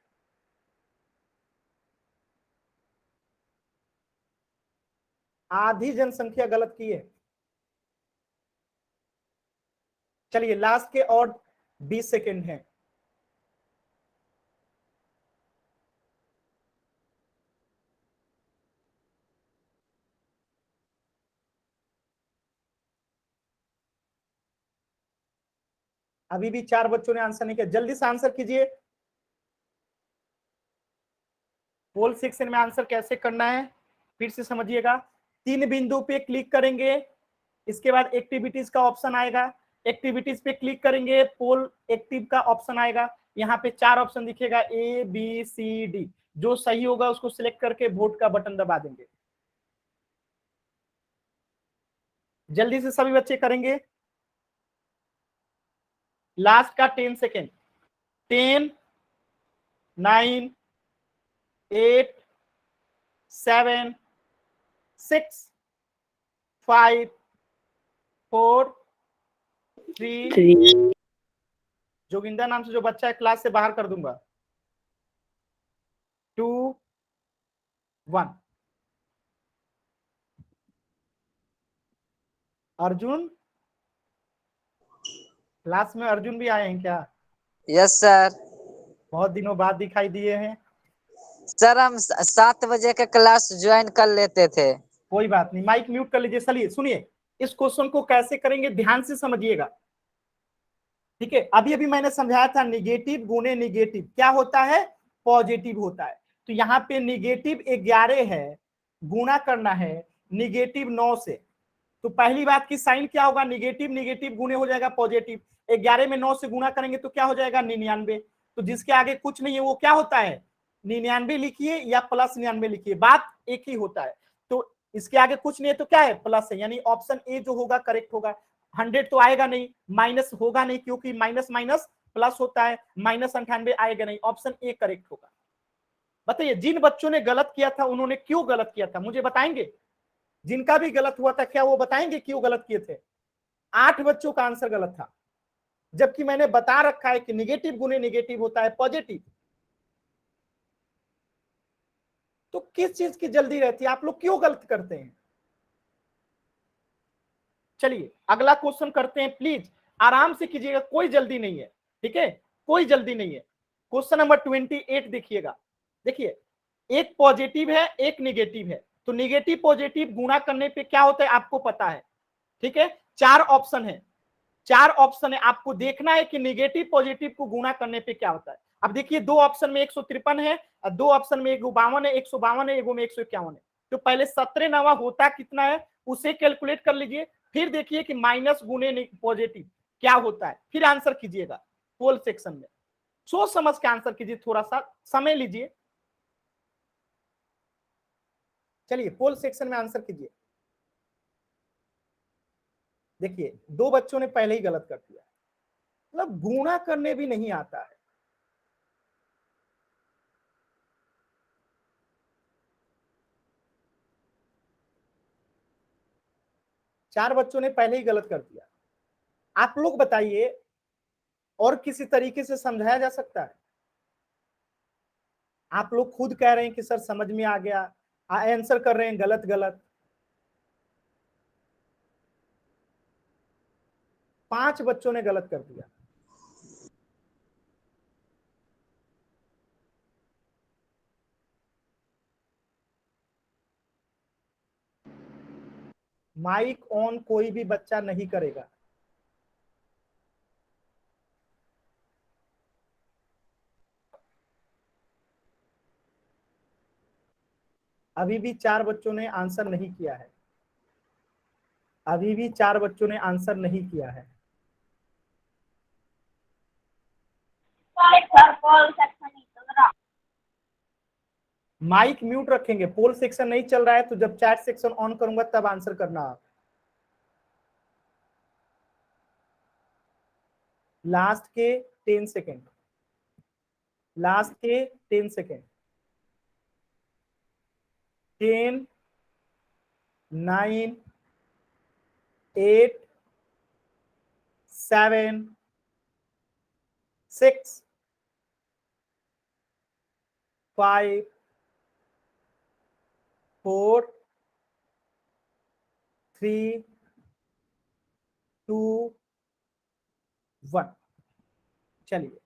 आधी जनसंख्या गलत की है। चलिए लास्ट के और 20 सेकेंड हैं। अभी भी 4 बच्चों ने आंसर नहीं किया, जल्दी से आंसर कीजिए। पोल सेक्शन में आंसर कैसे करना है फिर से समझिएगा। 3 बिंदु पे क्लिक करेंगे, इसके बाद एक्टिविटीज का ऑप्शन आएगा, एक्टिविटीज पे क्लिक करेंगे, पोल एक्टिव का ऑप्शन आएगा। यहाँ पे 4 ऑप्शन दिखेगा, ABCD। जो सही होगा उसको सिलेक्ट करके वोट का बटन दबा देंगे। जल्दी से सभी बच्चे करेंगे। लास्ट का 10 सेकेंड। 10, 9, 8, 7, 6, 5, 4, 3। जोगिंदर नाम से जो बच्चा है क्लास से बाहर कर दूंगा। 2, 1। अर्जुन, क्लास में अर्जुन भी आए हैं क्या? Yes sir. बहुत दिनों बाद दिखाई दिए हैं। सर हम 7 बजे का क्लास ज्वाइन कर लेते थे। कोई बात नहीं, माइक म्यूट कर लीजिए। चलिए सुनिए, इस क्वेश्चन को कैसे करेंगे ध्यान से समझिएगा, ठीक है। अभी अभी मैंने समझाया था, निगेटिव गुने निगेटिव क्या होता है, पॉजिटिव होता है। तो यहाँ पे निगेटिव 11 है, गुणा करना है निगेटिव 9 से। तो पहली बात की साइन क्या होगा, निगेटिव निगेटिव गुणे हो जाएगा पॉजिटिव। 11 में 9 से गुणा करेंगे तो क्या हो जाएगा, 99। तो जिसके आगे कुछ नहीं है वो क्या होता है, 99 लिखिए या प्लस 99 लिखिए, बात एक ही होता है। तो इसके आगे कुछ नहीं है तो क्या है, प्लस है, यानी ऑप्शन ए जो होगा करेक्ट होगा। 100 तो आएगा नहीं, माइनस होगा नहीं, क्योंकि माइनस माइनस प्लस होता है, -98 आएगा नहीं, ऑप्शन ए करेक्ट होगा। बताइए जिन बच्चों ने गलत किया था उन्होंने क्यों गलत किया था, मुझे बताएंगे। जिनका भी गलत हुआ था क्या वो बताएंगे क्यों गलत किए थे? 8 बच्चों का आंसर गलत था, जबकि मैंने बता रखा है कि निगेटिव गुने निगेटिव होता है पॉजिटिव। तो किस चीज की जल्दी रहती है, आप लोग क्यों गलत करते हैं? चलिए अगला क्वेश्चन करते हैं, प्लीज आराम से कीजिएगा, कोई जल्दी नहीं है, ठीक है, कोई जल्दी नहीं है। क्वेश्चन नंबर 28 देखिएगा। देखिए एक पॉजिटिव है एक निगेटिव है, तो निगेटिव पॉजिटिव गुणा करने पे क्या होता है आपको पता है, ठीक है। 4 ऑप्शन है, 4 ऑप्शन है, आपको देखना है कि निगेटिव पॉजिटिव को गुणा करने पे क्या होता है। अब देखिए 2 ऑप्शन में 153 है और 2 ऑप्शन में 152 है, 152 है, एगो में 151 है। तो पहले 17 नवा होता कितना है उसे कैलकुलेट कर लीजिए, फिर देखिए कि माइनस गुने पॉजिटिव क्या होता है, फिर आंसर कीजिएगा पोल सेक्शन में। सोच समझ के आंसर कीजिए, थोड़ा सा समय लीजिए। चलिए पोल सेक्शन में आंसर कीजिए। देखिए 2 बच्चों ने पहले ही गलत कर दिया, मतलब गुणा करने भी नहीं आता है। चार बच्चों ने पहले ही गलत कर दिया। आप लोग बताइए और किसी तरीके से समझाया जा सकता है? आप लोग खुद कह रहे हैं कि सर समझ में आ गया, आंसर कर रहे हैं गलत गलत। 5 बच्चों ने गलत कर दिया। माइक ऑन कोई भी बच्चा नहीं करेगा। अभी भी 4 बच्चों ने आंसर नहीं किया है। अभी भी 4 बच्चों ने आंसर नहीं किया है। सर कॉल सेक्शन नहीं चल रहा। माइक म्यूट रखेंगे, पोल सेक्शन नहीं चल रहा है तो जब चैट सेक्शन ऑन करूंगा तब आंसर करना आप। लास्ट के 10 सेकेंड, लास्ट के 10 सेकेंड। 10, 9, 8, 7, 6, 5, 4, 3, 2, 1। चलिए,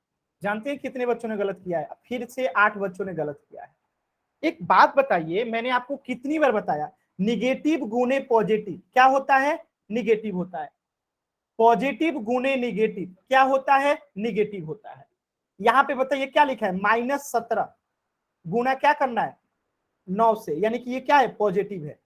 जानते हैं कितने बच्चों ने गलत किया है? फिर से 8 बच्चों ने गलत किया है। एक बात बताइए, मैंने आपको कितनी बार बताया, निगेटिव गुने पॉजिटिव क्या होता है? निगेटिव होता है। पॉजिटिव गुने निगेटिव क्या होता है? निगेटिव होता है। यहां पे बताइए क्या लिखा है? -17 गुना क्या करना है? 9 से, यानी कि ये क्या है? पॉजिटिव है।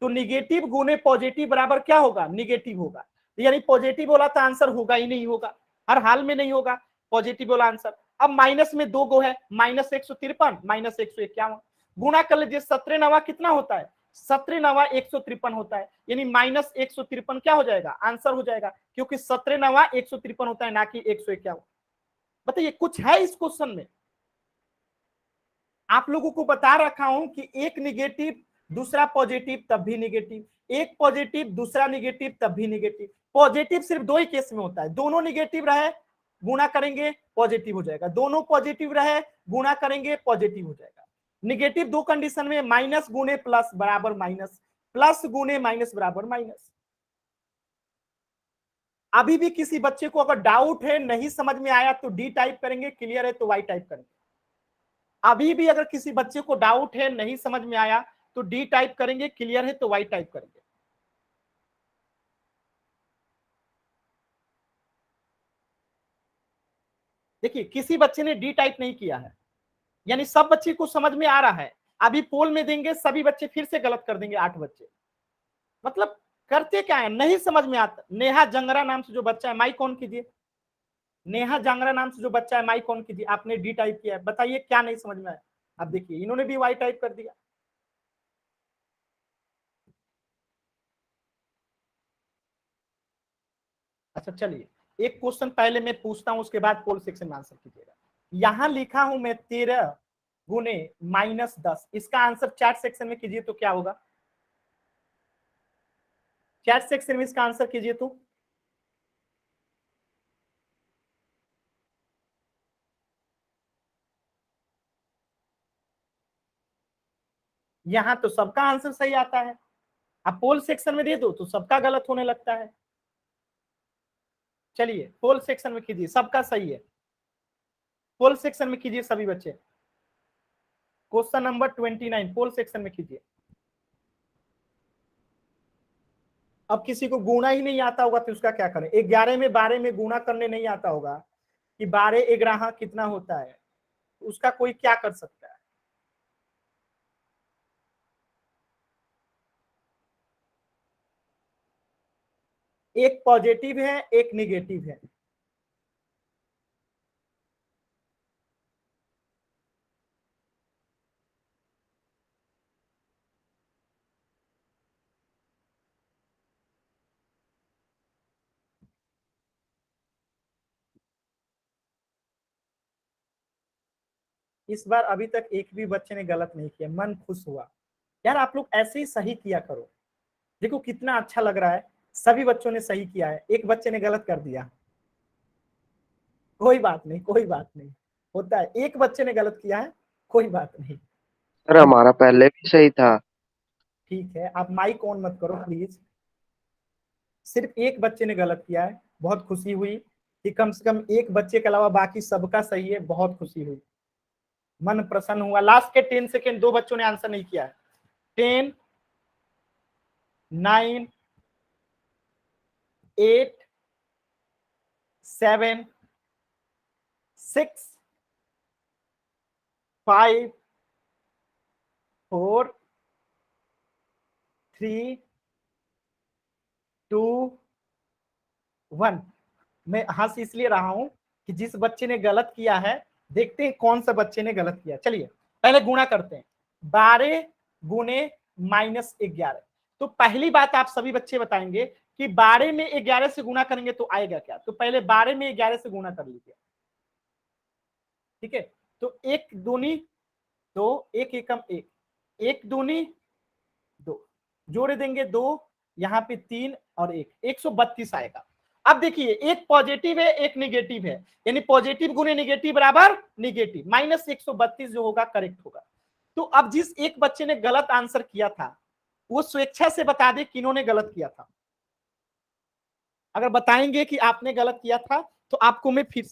तो निगेटिव गुने पॉजिटिव बराबर क्या होगा? निगेटिव होगा। यानी पॉजिटिव बोला तो आंसर होगा ही नहीं, होगा, हर हाल में नहीं होगा पॉजिटिव बोला आंसर। अब माइनस में 2 गो है, -153, -151 गुना कर लीजिए। 17 9 कितना होता है? 17 9 153 होता है, यानी -153 क्या हो जाएगा? आंसर हो जाएगा, क्योंकि 17 9 153 होता है, ना कि 151। बताइए कुछ है इस क्वेश्चन में? आप लोगों को बता रखा हूं कि एक निगेटिव दूसरा पॉजिटिव तब भी निगेटिव, एक पॉजिटिव दूसरा निगेटिव तब भी निगेटिव। पॉजिटिव सिर्फ 2 ही केस में होता है, दोनों निगेटिव रहे गुणा करेंगे पॉजिटिव हो जाएगा, दोनों पॉजिटिव रहे गुणा करेंगे पॉजिटिव हो जाएगा। निगेटिव 2 कंडीशन में, माइनस गुणे प्लस बराबर माइनस, प्लस गुणे माइनस बराबर माइनस। अभी भी किसी बच्चे को अगर डाउट है, नहीं समझ में आया तो डी टाइप करेंगे, क्लियर है तो वाई टाइप करेंगे। अभी भी अगर किसी बच्चे को डाउट है, नहीं समझ में आया तो डी टाइप करेंगे, क्लियर है तो वाई टाइप करेंगे। देखिए किसी बच्चे ने डी टाइप नहीं किया है, यानी सब बच्चे को समझ में आ रहा है। अभी पोल में देंगे, सभी बच्चे फिर से गलत कर देंगे, 8 बच्चे। मतलब करते क्या है, नहीं समझ में आता। नेहा जंगरा नाम से जो बच्चा है, माइक ऑन कीजिए। नेहा जंगरा नाम से जो बच्चा है, माइक ऑन कीजिए। आपने डी टाइप किया है, बताइए क्या नहीं समझ में आया? आप देखिए इन्होंने भी वाई टाइप कर दिया। अच्छा चलिए, एक क्वेश्चन पहले मैं पूछता हूं, उसके बाद पोल सेक्शन में आंसर कीजिएगा। यहां लिखा हूं मैं 13 गुने -10, इसका आंसर चैट सेक्शन में कीजिए तो क्या होगा? चैट सेक्शन में इसका आंसर कीजिए तो। यहां तो सबका आंसर सही आता है, अब पोल सेक्शन में दे दो तो सबका गलत होने लगता है। चलिए पोल सेक्शन में कीजिए, सबका सही है। पोल सेक्शन में कीजिए सभी बच्चे। क्वेश्चन नंबर 29 पोल सेक्शन में कीजिए। अब किसी को गुणा ही नहीं आता होगा तो उसका क्या करें? 11 में 12 में गुणा करने नहीं आता होगा कि 12 11 कितना होता है, उसका कोई क्या कर सकता है? एक पॉजिटिव है, एक निगेटिव है। इस बार अभी तक एक भी बच्चे ने गलत नहीं किया, मन खुश हुआ। यार आप लोग ऐसे ही सही किया करो, देखो कितना अच्छा लग रहा है। सभी बच्चों ने सही किया है, एक बच्चे ने गलत कर दिया। कोई बात नहीं, कोई बात नहीं, होता है, एक बच्चे ने गलत किया है, कोई बात नहीं। सर हमारा पहले भी सही था। ठीक है, आप माइक ऑन मत करो प्लीज। सिर्फ एक बच्चे ने गलत किया है, बहुत खुशी हुई कि कम से कम एक बच्चे के अलावा बाकी सबका सही है, बहुत खुशी हुई, मन प्रसन्न हुआ। लास्ट के 10 सेकेंड, 2 बच्चों ने आंसर नहीं किया है। 10, 9, 8, 7, 6, 5, 4, 3, 1। मैं हंस इसलिए रहा हूं कि जिस बच्चे ने गलत किया है, देखते हैं कौन सा बच्चे ने गलत किया। चलिए पहले गुणा करते हैं। 12 गुने -11। तो पहली बात आप सभी बच्चे बताएंगे कि 12 में 11 से गुणा करेंगे तो आएगा क्या। तो पहले 12 में 11 से गुणा कर लीजिए, ठीक है। तो 1 दूनी 2, 1 एकम 1, 1 दूनी 2, जोड़ देंगे 2, यहाँ पे 3 और 1, 132 आएगा। अब देखिए एक पॉजिटिव है एक निगेटिव है, यानी पॉजिटिव गुने निगेटिव बराबर निगेटिव, -132 जो होगा करेक्ट होगा। तो अब जिस एक बच्चे ने गलत आंसर किया था वो स्वेच्छा से बता दे किन्होंने गलत किया था। अगर बताएंगे कि आपने गलत किया था तो आपको मैं फिर,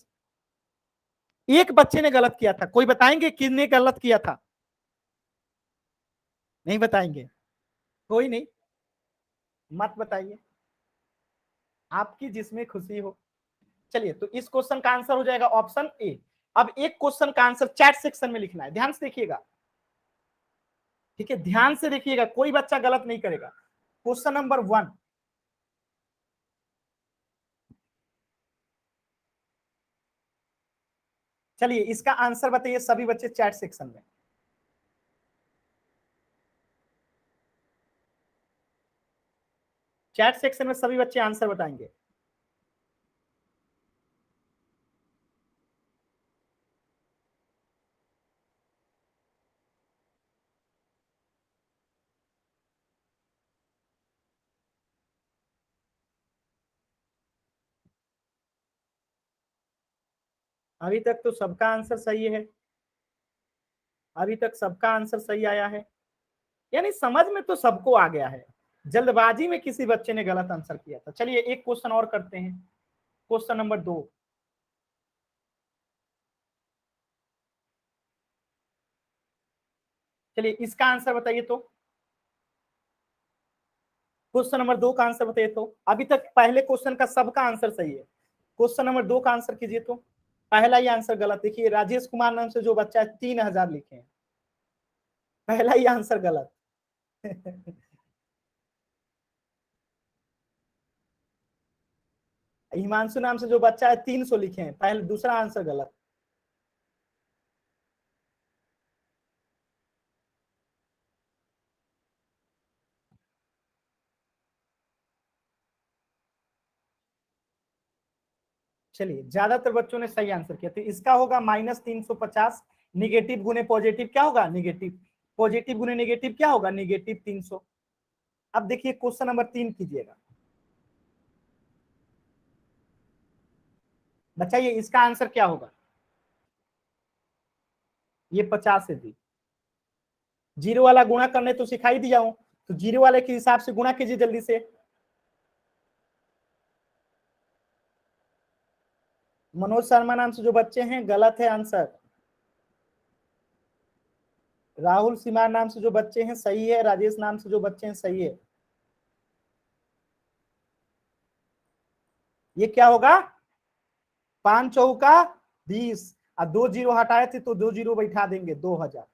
एक बच्चे ने गलत किया था, कोई बताएंगे किसने गलत किया था? नहीं बताएंगे, कोई नहीं, मत बताइए, आपकी जिसमें खुशी हो। चलिए तो इस क्वेश्चन का आंसर हो जाएगा ऑप्शन ए। अब एक क्वेश्चन का आंसर चैट सेक्शन में लिखना है, ध्यान से देखिएगा, ठीक है, ध्यान से देखिएगा, कोई बच्चा गलत नहीं करेगा। क्वेश्चन नंबर 1, चलिए इसका आंसर बताइए सभी बच्चे चैट सेक्शन में। चैट सेक्शन में सभी बच्चे आंसर बताएंगे। अभी तक तो सबका आंसर सही है, अभी तक सबका आंसर सही आया है, यानी समझ में तो सबको आ गया है, जल्दबाजी में किसी बच्चे ने गलत आंसर किया था। चलिए एक क्वेश्चन और करते हैं, क्वेश्चन नंबर 2। चलिए इसका आंसर बताइए तो, क्वेश्चन नंबर 2 का आंसर बताइए तो। अभी तक पहले क्वेश्चन का सबका आंसर सही है, क्वेश्चन नंबर 2 का आंसर कीजिए तो। पहला ही आंसर गलत, देखिए राजेश कुमार नाम से जो बच्चा है 3000 लिखे हैं, पहला ही आंसर गलत। हिमांशु नाम से जो बच्चा है 300 लिखे हैं, पहले दूसरा आंसर गलत। चलिए ज्यादातर बच्चों ने सही आंसर किया, तो इसका होगा -350, निगेटिव गुने पॉजिटिव क्या होगा निगेटिव, पॉजिटिव गुने निगेटिव क्या होगा निगेटिव 300। अब देखिए क्वेश्चन नंबर 3 कीजिएगा, बताइए इसका आंसर क्या होगा। ये 50 है जी, जीरो वाला गुणा करने तो सिखाई दिया हूं, तो जीरो वाले के हिसाब से गुणा कीजिए जल्दी से। मनोज शर्मा नाम से जो बच्चे हैं गलत है आंसर, राहुल सिमार नाम से जो बच्चे हैं सही है, राजेश नाम से जो बच्चे हैं सही है। ये क्या होगा 5 चौका 20, और 2 जीरो हटाए थे तो 2 जीरो बैठा देंगे 2000,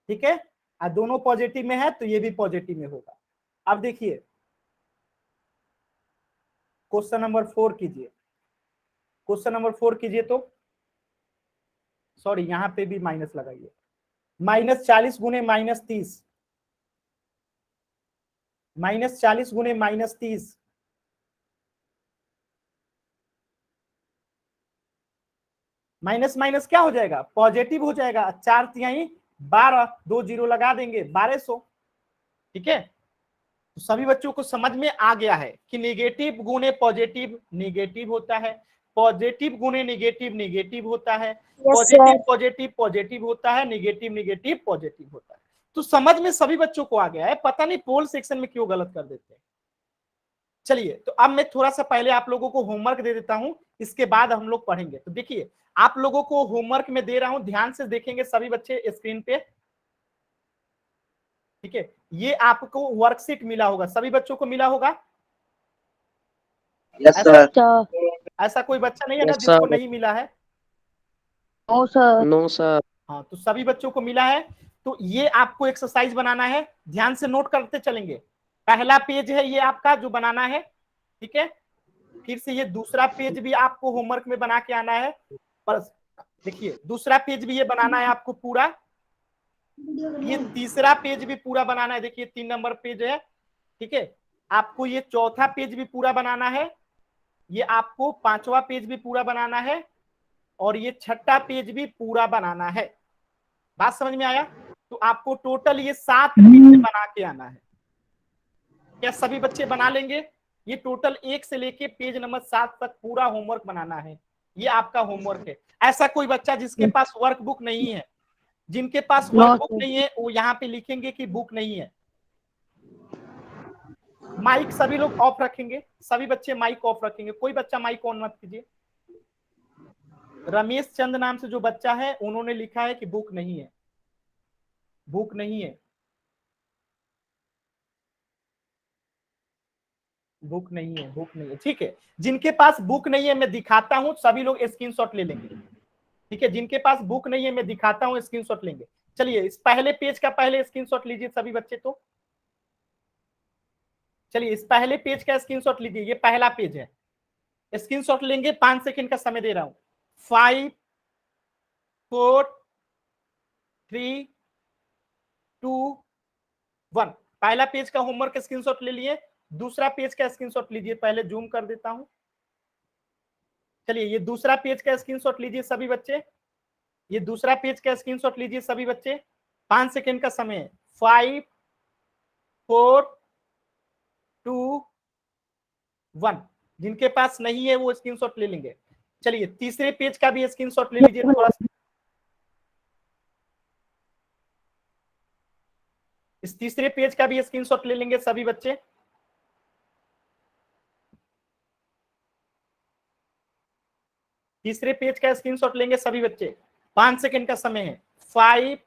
ठीक है, और दोनों पॉजिटिव में है तो ये भी पॉजिटिव में होगा। अब देखिए क्वेश्चन नंबर 4 कीजिए, क्वेश्चन नंबर 4 कीजिए तो, सॉरी यहां पे भी माइनस लगाइए, -40 गुने -30, -40 गुने -30, माइनस माइनस क्या हो जाएगा पॉजिटिव हो जाएगा, 4 तिहाई 12, 2 जीरो लगा देंगे 1200, ठीक है। तो सभी बच्चों को समझ में आ गया है कि निगेटिव गुने पॉजिटिव निगेटिव होता है, पॉजिटिव गुने निगेटिव निगेटिव होता है, पॉजिटिव पॉजिटिव पॉजिटिव होता है, निगेटिव निगेटिव पॉजिटिव होता है। तो समझ में सभी बच्चों को आ गया है, पता नहीं पोल सेक्शन में क्यों गलत कर देते हैं। चलिए तो अब मैं थोड़ा सा पहले आप लोगों को होमवर्क दे देता हूं, इसके बाद हम लोग पढ़ेंगे। तो देखिए आप लोगों को होमवर्क में दे रहा हूं, ध्यान से देखेंगे सभी बच्चे स्क्रीन पे, ठीक है। ये आपको वर्कशीट मिला होगा, सभी बच्चों को मिला होगा। Yes sir. ऐसा कोई बच्चा नहीं है ना यस जिसको सर। नहीं मिला है? No sir. No sir. हाँ तो सभी बच्चों को मिला है। तो ये आपको एक्सरसाइज बनाना है, ध्यान से नोट करते चलेंगे। पहला पेज है ये आपका जो बनाना है, ठीक है। फिर से ये दूसरा पेज भी आपको होमवर्क में बना के आना है। पर देखिए दूसरा पेज भी ये बनाना है आपको पूरा, ये तीसरा पेज भी पूरा बनाना है। देखिए 3 नंबर पेज है, ठीक है। आपको ये चौथा पेज भी पूरा बनाना है, ये आपको 5वां पेज भी पूरा बनाना है, और ये 6ठा पेज भी पूरा बनाना है। बात समझ में आया? तो आपको टोटल ये 7 पेज बना के आना है। क्या सभी बच्चे बना लेंगे? ये टोटल 1 से लेके पेज नंबर 7 तक पूरा होमवर्क बनाना है, ये आपका होमवर्क है। ऐसा कोई बच्चा जिसके पास वर्क बुक नहीं है, जिनके पास वर्क बुक नहीं है वो यहाँ पे लिखेंगे कि बुक नहीं है। माइक सभी लोग ऑफ रखेंगे, सभी बच्चे माइक ऑफ रखेंगे, कोई बच्चा माइक ऑन मत कीजिए। रमेश चंद नाम से जो बच्चा है उन्होंने लिखा है कि बुक नहीं है, बुक नहीं है, बुक नहीं है, बुक नहीं है। ठीक है, जिनके पास बुक नहीं है मैं दिखाता हूं, सभी लोग स्क्रीनशॉट ले लेंगे। ठीक है, जिनके पास बुक नहीं है मैं दिखाता हूं, स्क्रीनशॉट लेंगे। चलिए इस पहले पेज का पहले स्क्रीनशॉट लीजिए सभी बच्चे। तो चलिए इस पहले पेज का स्क्रीनशॉट लीजिए, ये पहला पेज है। स्क्रीनशॉट लेंगे, 5 सेकंड का समय दे रहा हूं। 5 4 3 2 1। पहला पेज का होमवर्क स्क्रीनशॉट ले लिए। दूसरा पेज का स्क्रीनशॉट लीजिए, पहले जूम कर देता हूं। चलिए ये दूसरा पेज का स्क्रीनशॉट लीजिए सभी बच्चे, ये दूसरा पेज का स्क्रीनशॉट लीजिए सभी बच्चे। 5 सेकंड का समय है। 5 4 2 1। जिनके पास नहीं है वो स्क्रीनशॉट ले लेंगे। चलिए तीसरे पेज का भी स्क्रीनशॉट ले लीजिए थोड़ा सा। इस तीसरे पेज का भी स्क्रीनशॉट ले लेंगे सभी बच्चे। तीसरे पेज का स्क्रीनशॉट लेंगे सभी बच्चे। 5 सेकंड का समय है। 5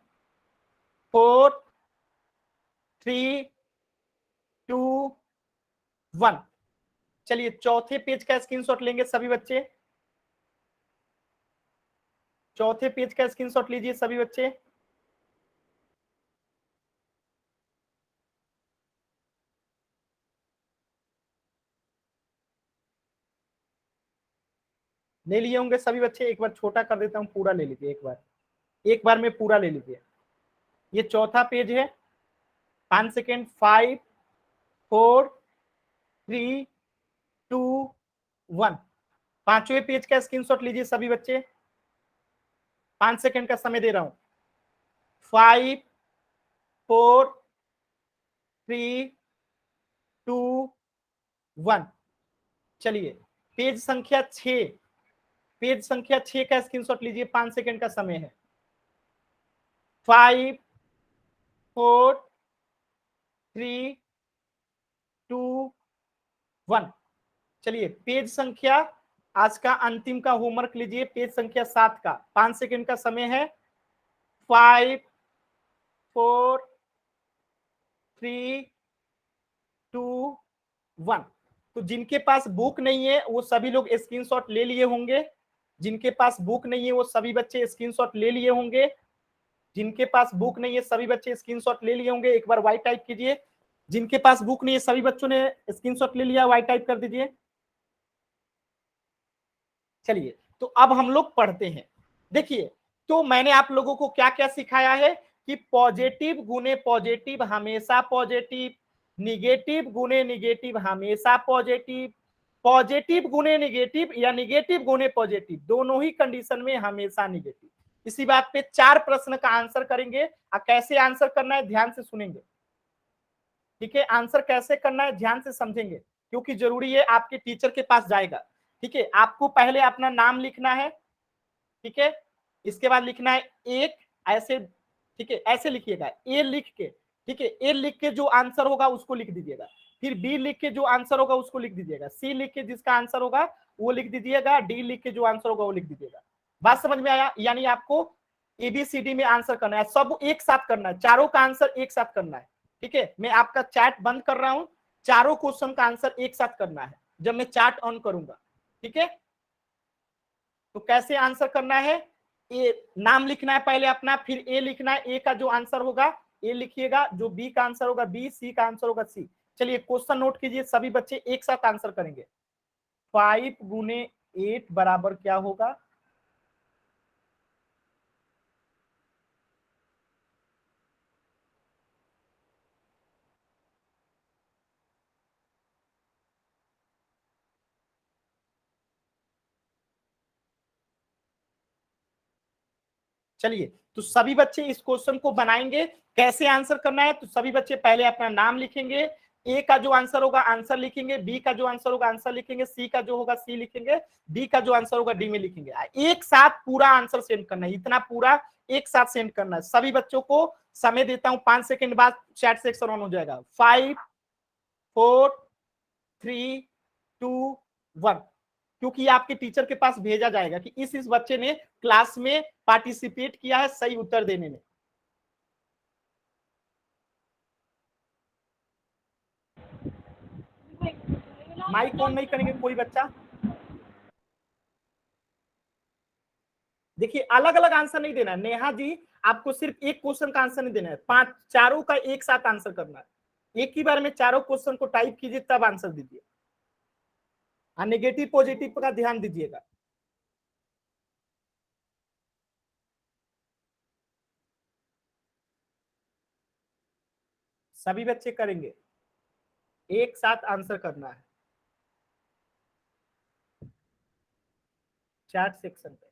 4 3 2 1। चलिए चौथे पेज का स्क्रीनशॉट लेंगे सभी बच्चे। चौथे पेज का स्क्रीनशॉट लीजिए सभी बच्चे। ले लिए होंगे सभी बच्चे। एक बार छोटा कर देता हूं, पूरा ले लीजिए एक बार में पूरा ले लीजिए। ये चौथा पेज है। 5 सेकेंड। 5 4 3 2 1। पांचवें पेज का स्क्रीनशॉट लीजिए सभी बच्चे। 5 सेकेंड का समय दे रहा हूं। 5 4 3 2 1। चलिए पेज संख्या 6, पेज संख्या 6 का स्क्रीनशॉट लीजिए। 5 सेकेंड का समय है। 5 4 3 2 1। चलिए पेज संख्या, आज का अंतिम का होमवर्क लीजिए, पेज संख्या 7 का। 5 सेकेंड का समय है। 5 4 3 2 1। तो जिनके पास बुक नहीं है वो सभी लोग स्क्रीनशॉट ले लिए होंगे। जिनके पास बुक नहीं है वो सभी बच्चे स्क्रीनशॉट ले लिए होंगे। जिनके पास बुक नहीं है सभी बच्चे स्क्रीनशॉट ले लिए होंगे। एक बार वाई टाइप कीजिए। जिनके पास बुक नहीं है सभी बच्चों ने स्क्रीनशॉट ले लिया, वाई टाइप कर दीजिए। चलिए तो अब हम लोग पढ़ते हैं। देखिए तो मैंने आप लोगों को क्या क्या सिखाया है कि पॉजिटिव गुने पॉजिटिव हमेशा पॉजिटिव, निगेटिव गुने निगेटिव हमेशा पॉजिटिव, पॉजिटिव गुने निगेटिव या निगेटिव गुने पॉजिटिव, दोनों ही कंडीशन में हमेशा निगेटिव। इसी बात पे 4 प्रश्न का आंसर करेंगे। कैसे आंसर करना है ध्यान से सुनेंगे। ठीक है, आंसर कैसे करना है ध्यान से समझेंगे, क्योंकि जरूरी है, आपके टीचर के पास जाएगा। ठीक है, आपको पहले अपना नाम लिखना है। ठीक है, इसके बाद लिखना है एक, ऐसे। ठीक है, ऐसे लिखिएगा, ए लिख के। ठीक है, ए लिख के जो आंसर होगा उसको लिख दीजिएगा। फिर बी लिख के जो आंसर होगा उसको लिख दीजिएगा। सी लिख के जिसका आंसर होगा वो लिख दीजिएगा। डी लिख के जो आंसर होगा वो लिख दीजिएगा। बात समझ में आया? यानी आपको एबीसीडी में आंसर करना है, सब एक साथ करना है, चारों का आंसर एक साथ करना है। ठीक है, मैं आपका चैट बंद कर रहा हूं, चारों क्वेश्चन का आंसर एक साथ करना है जब मैं चैट ऑन करूंगा। ठीक है, तो कैसे आंसर करना है? ए नाम लिखना है पहले अपना, फिर ए लिखना है। ए का जो आंसर होगा ए लिखिएगा, जो बी का आंसर होगा बी, सी का आंसर होगा सी। चलिए क्वेश्चन नोट कीजिए, सभी बच्चे एक साथ आंसर करेंगे। 5 गुने 8 बराबर क्या होगा? चलिए, तो सभी बच्चे इस क्वेश्चन को बनाएंगे। कैसे आंसर करना है? तो सभी बच्चे पहले अपना नाम लिखेंगे, ए का जो आंसर होगा आंसर लिखेंगे, बी का जो आंसर होगा आंसर लिखेंगे, सी का जो होगा सी लिखेंगे, डी का जो आंसर होगा डी में लिखेंगे। एक साथ पूरा आंसर सेंड करना है, इतना पूरा एक साथ सेंड करना है। सभी बच्चों को समय देता हूं, 5 सेकंड बाद चैट सेक्शन ऑन हो जाएगा। 5 4 3 2 1। क्योंकि आपके टीचर के पास भेजा जाएगा कि इस बच्चे ने क्लास में पार्टिसिपेट किया है सही उत्तर देने में। माइक ऑन नहीं करेंगे कोई बच्चा? देखिए, अलग अलग आंसर नहीं देना है। नेहा जी, आपको सिर्फ एक क्वेश्चन का आंसर नहीं देना है, 5 चारों का एक साथ आंसर करना है। एक ही बार में चारों क्वेश्चन को टाइप कीजिए तब आंसर दीजिए। नेगेटिव पॉजिटिव का ध्यान दीजिएगा। सभी बच्चे करेंगे, एक साथ आंसर करना है चैट सेक्शन पे।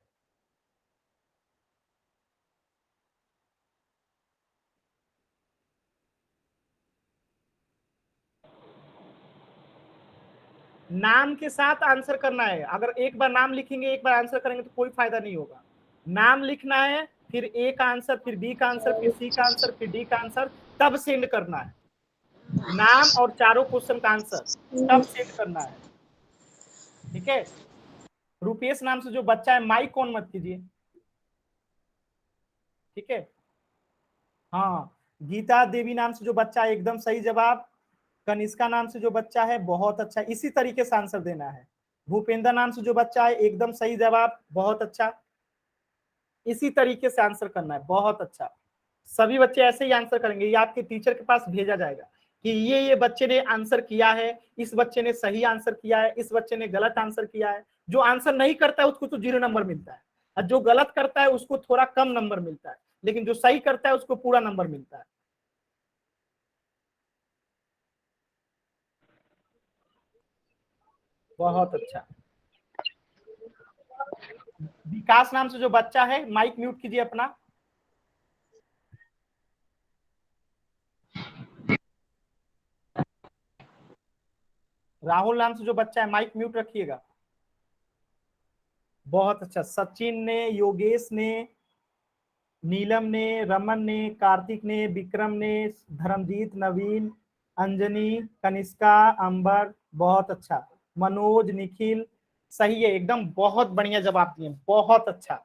नाम के साथ आंसर करना है। अगर एक बार नाम लिखेंगे एक बार आंसर करेंगे तो कोई फायदा नहीं होगा। नाम लिखना है, फिर ए का आंसर, फिर बी का आंसर, फिर सी का आंसर, फिर डी का आंसर, तब सेंड करना है। नाम और चारों क्वेश्चन का आंसर तब सेंड करना है। ठीक है? रुपेश नाम से जो बच्चा है माइक ऑन मत कीजिए। ठीक है? हाँ, गीता देवी नाम से जो बच्चा है एकदम सही जवाब। कनिष्का नाम से जो बच्चा है बहुत अच्छा, इसी तरीके से आंसर देना है। भूपेंद्र नाम से जो बच्चा है एकदम सही जवाब, बहुत अच्छा। इसी तरीके से आंसर करना है, बहुत अच्छा। सभी बच्चे ऐसे ही आंसर करेंगे, ये आपके टीचर के पास भेजा जाएगा कि ये बच्चे ने आंसर किया है, इस बच्चे ने सही आंसर किया है, इस बच्चे ने गलत आंसर किया है। जो आंसर नहीं करता है उसको तो 0 नंबर मिलता है, और जो गलत करता है उसको थोड़ा कम नंबर मिलता है, लेकिन जो सही करता है उसको पूरा नंबर मिलता है। बहुत अच्छा। विकास नाम से जो बच्चा है माइक म्यूट कीजिए अपना। राहुल नाम से जो बच्चा है माइक म्यूट रखिएगा। बहुत अच्छा। सचिन ने, योगेश ने, नीलम ने, रमन ने, कार्तिक ने, विक्रम ने, धर्मजीत, नवीन, अंजनी, कनिष्का, अंबर, बहुत अच्छा। मनोज, निखिल, सही है एकदम, बहुत बढ़िया जवाब दिए, बहुत अच्छा।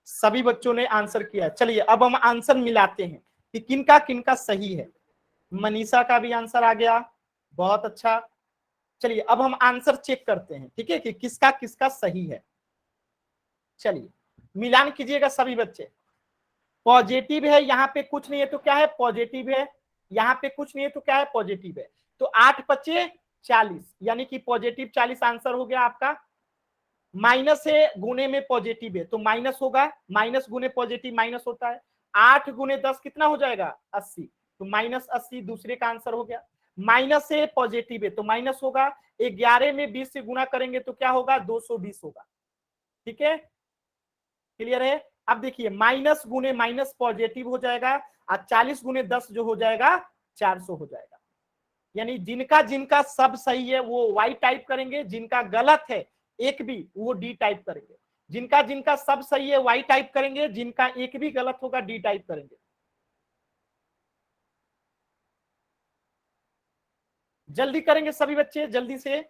सभी बच्चों ने आंसर किया। चलिए अब हम आंसर मिलाते हैं कि किनका किनका सही है। मनीषा का भी आंसर आ गया, बहुत अच्छा। चलिए अब हम आंसर चेक करते हैं, ठीक है, कि किसका किसका सही है। चलिए मिलान कीजिएगा सभी बच्चे। पॉजिटिव है, यहाँ पे कुछ नहीं है तो क्या है? पॉजिटिव है। यहाँ पे कुछ नहीं है तो क्या है? पॉजिटिव है। तो 8 बचे 40, यानी कि पॉजिटिव 40 आंसर हो गया आपका। माइनस है, गुने में पॉजिटिव है तो माइनस होगा, माइनस गुने पॉजिटिव माइनस होता है। 8 गुने 10 कितना हो जाएगा? 80, तो माइनस 80 दूसरे का आंसर हो गया। माइनस है, पॉजिटिव है तो माइनस होगा। 11 में 20 से गुना करेंगे तो क्या होगा? 220 होगा। ठीक है, क्लियर है? अब देखिए, माइनस गुने माइनस पॉजिटिव हो जाएगा, और 40 गुने 10 जो हो जाएगा 400 हो जाएगा। यानी जिनका जिनका सब सही है वो वाई टाइप करेंगे, जिनका गलत है एक भी वो डी टाइप करेंगे। जिनका जिनका सब सही है वाई टाइप करेंगे, जिनका एक भी गलत होगा डी टाइप करेंगे। जल्दी करेंगे सभी बच्चे, जल्दी से।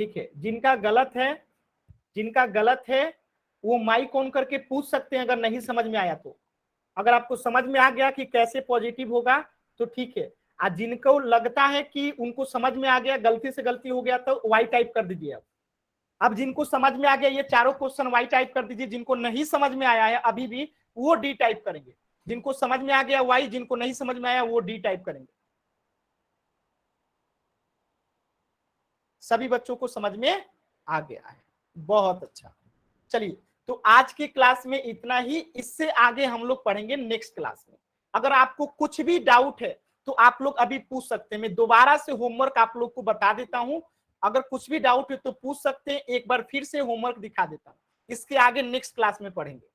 ठीक है, जिनका गलत है, जिनका गलत है वो माइक ऑन करके पूछ सकते हैं अगर नहीं समझ में आया तो। अगर आपको समझ में आ गया कि कैसे पॉजिटिव होगा तो ठीक है। आज जिनको लगता है कि उनको समझ में आ गया, गलती से गलती हो गया, तो वाई टाइप कर दीजिए आप। अब जिनको समझ में आ गया ये चारों क्वेश्चन वाई टाइप कर दीजिए, जिनको नहीं समझ में आया है अभी भी वो डी टाइप करेंगे, जिनको समझ में आ गया वाई, जिनको नहीं समझ में आया वो डी टाइप करेंगे। सभी बच्चों को समझ में आ गया है, बहुत अच्छा। चलिए तो आज की क्लास में इतना ही, इससे आगे हम लोग पढ़ेंगे नेक्स्ट क्लास में। अगर आपको कुछ भी डाउट है तो आप लोग अभी पूछ सकते हैं, मैं दोबारा से होमवर्क आप लोग को बता देता हूं, अगर कुछ भी डाउट है तो पूछ सकते हैं, एक बार फिर से होमवर्क दिखा देता हूं, इसके आगे नेक्स्ट क्लास में पढ़ेंगे।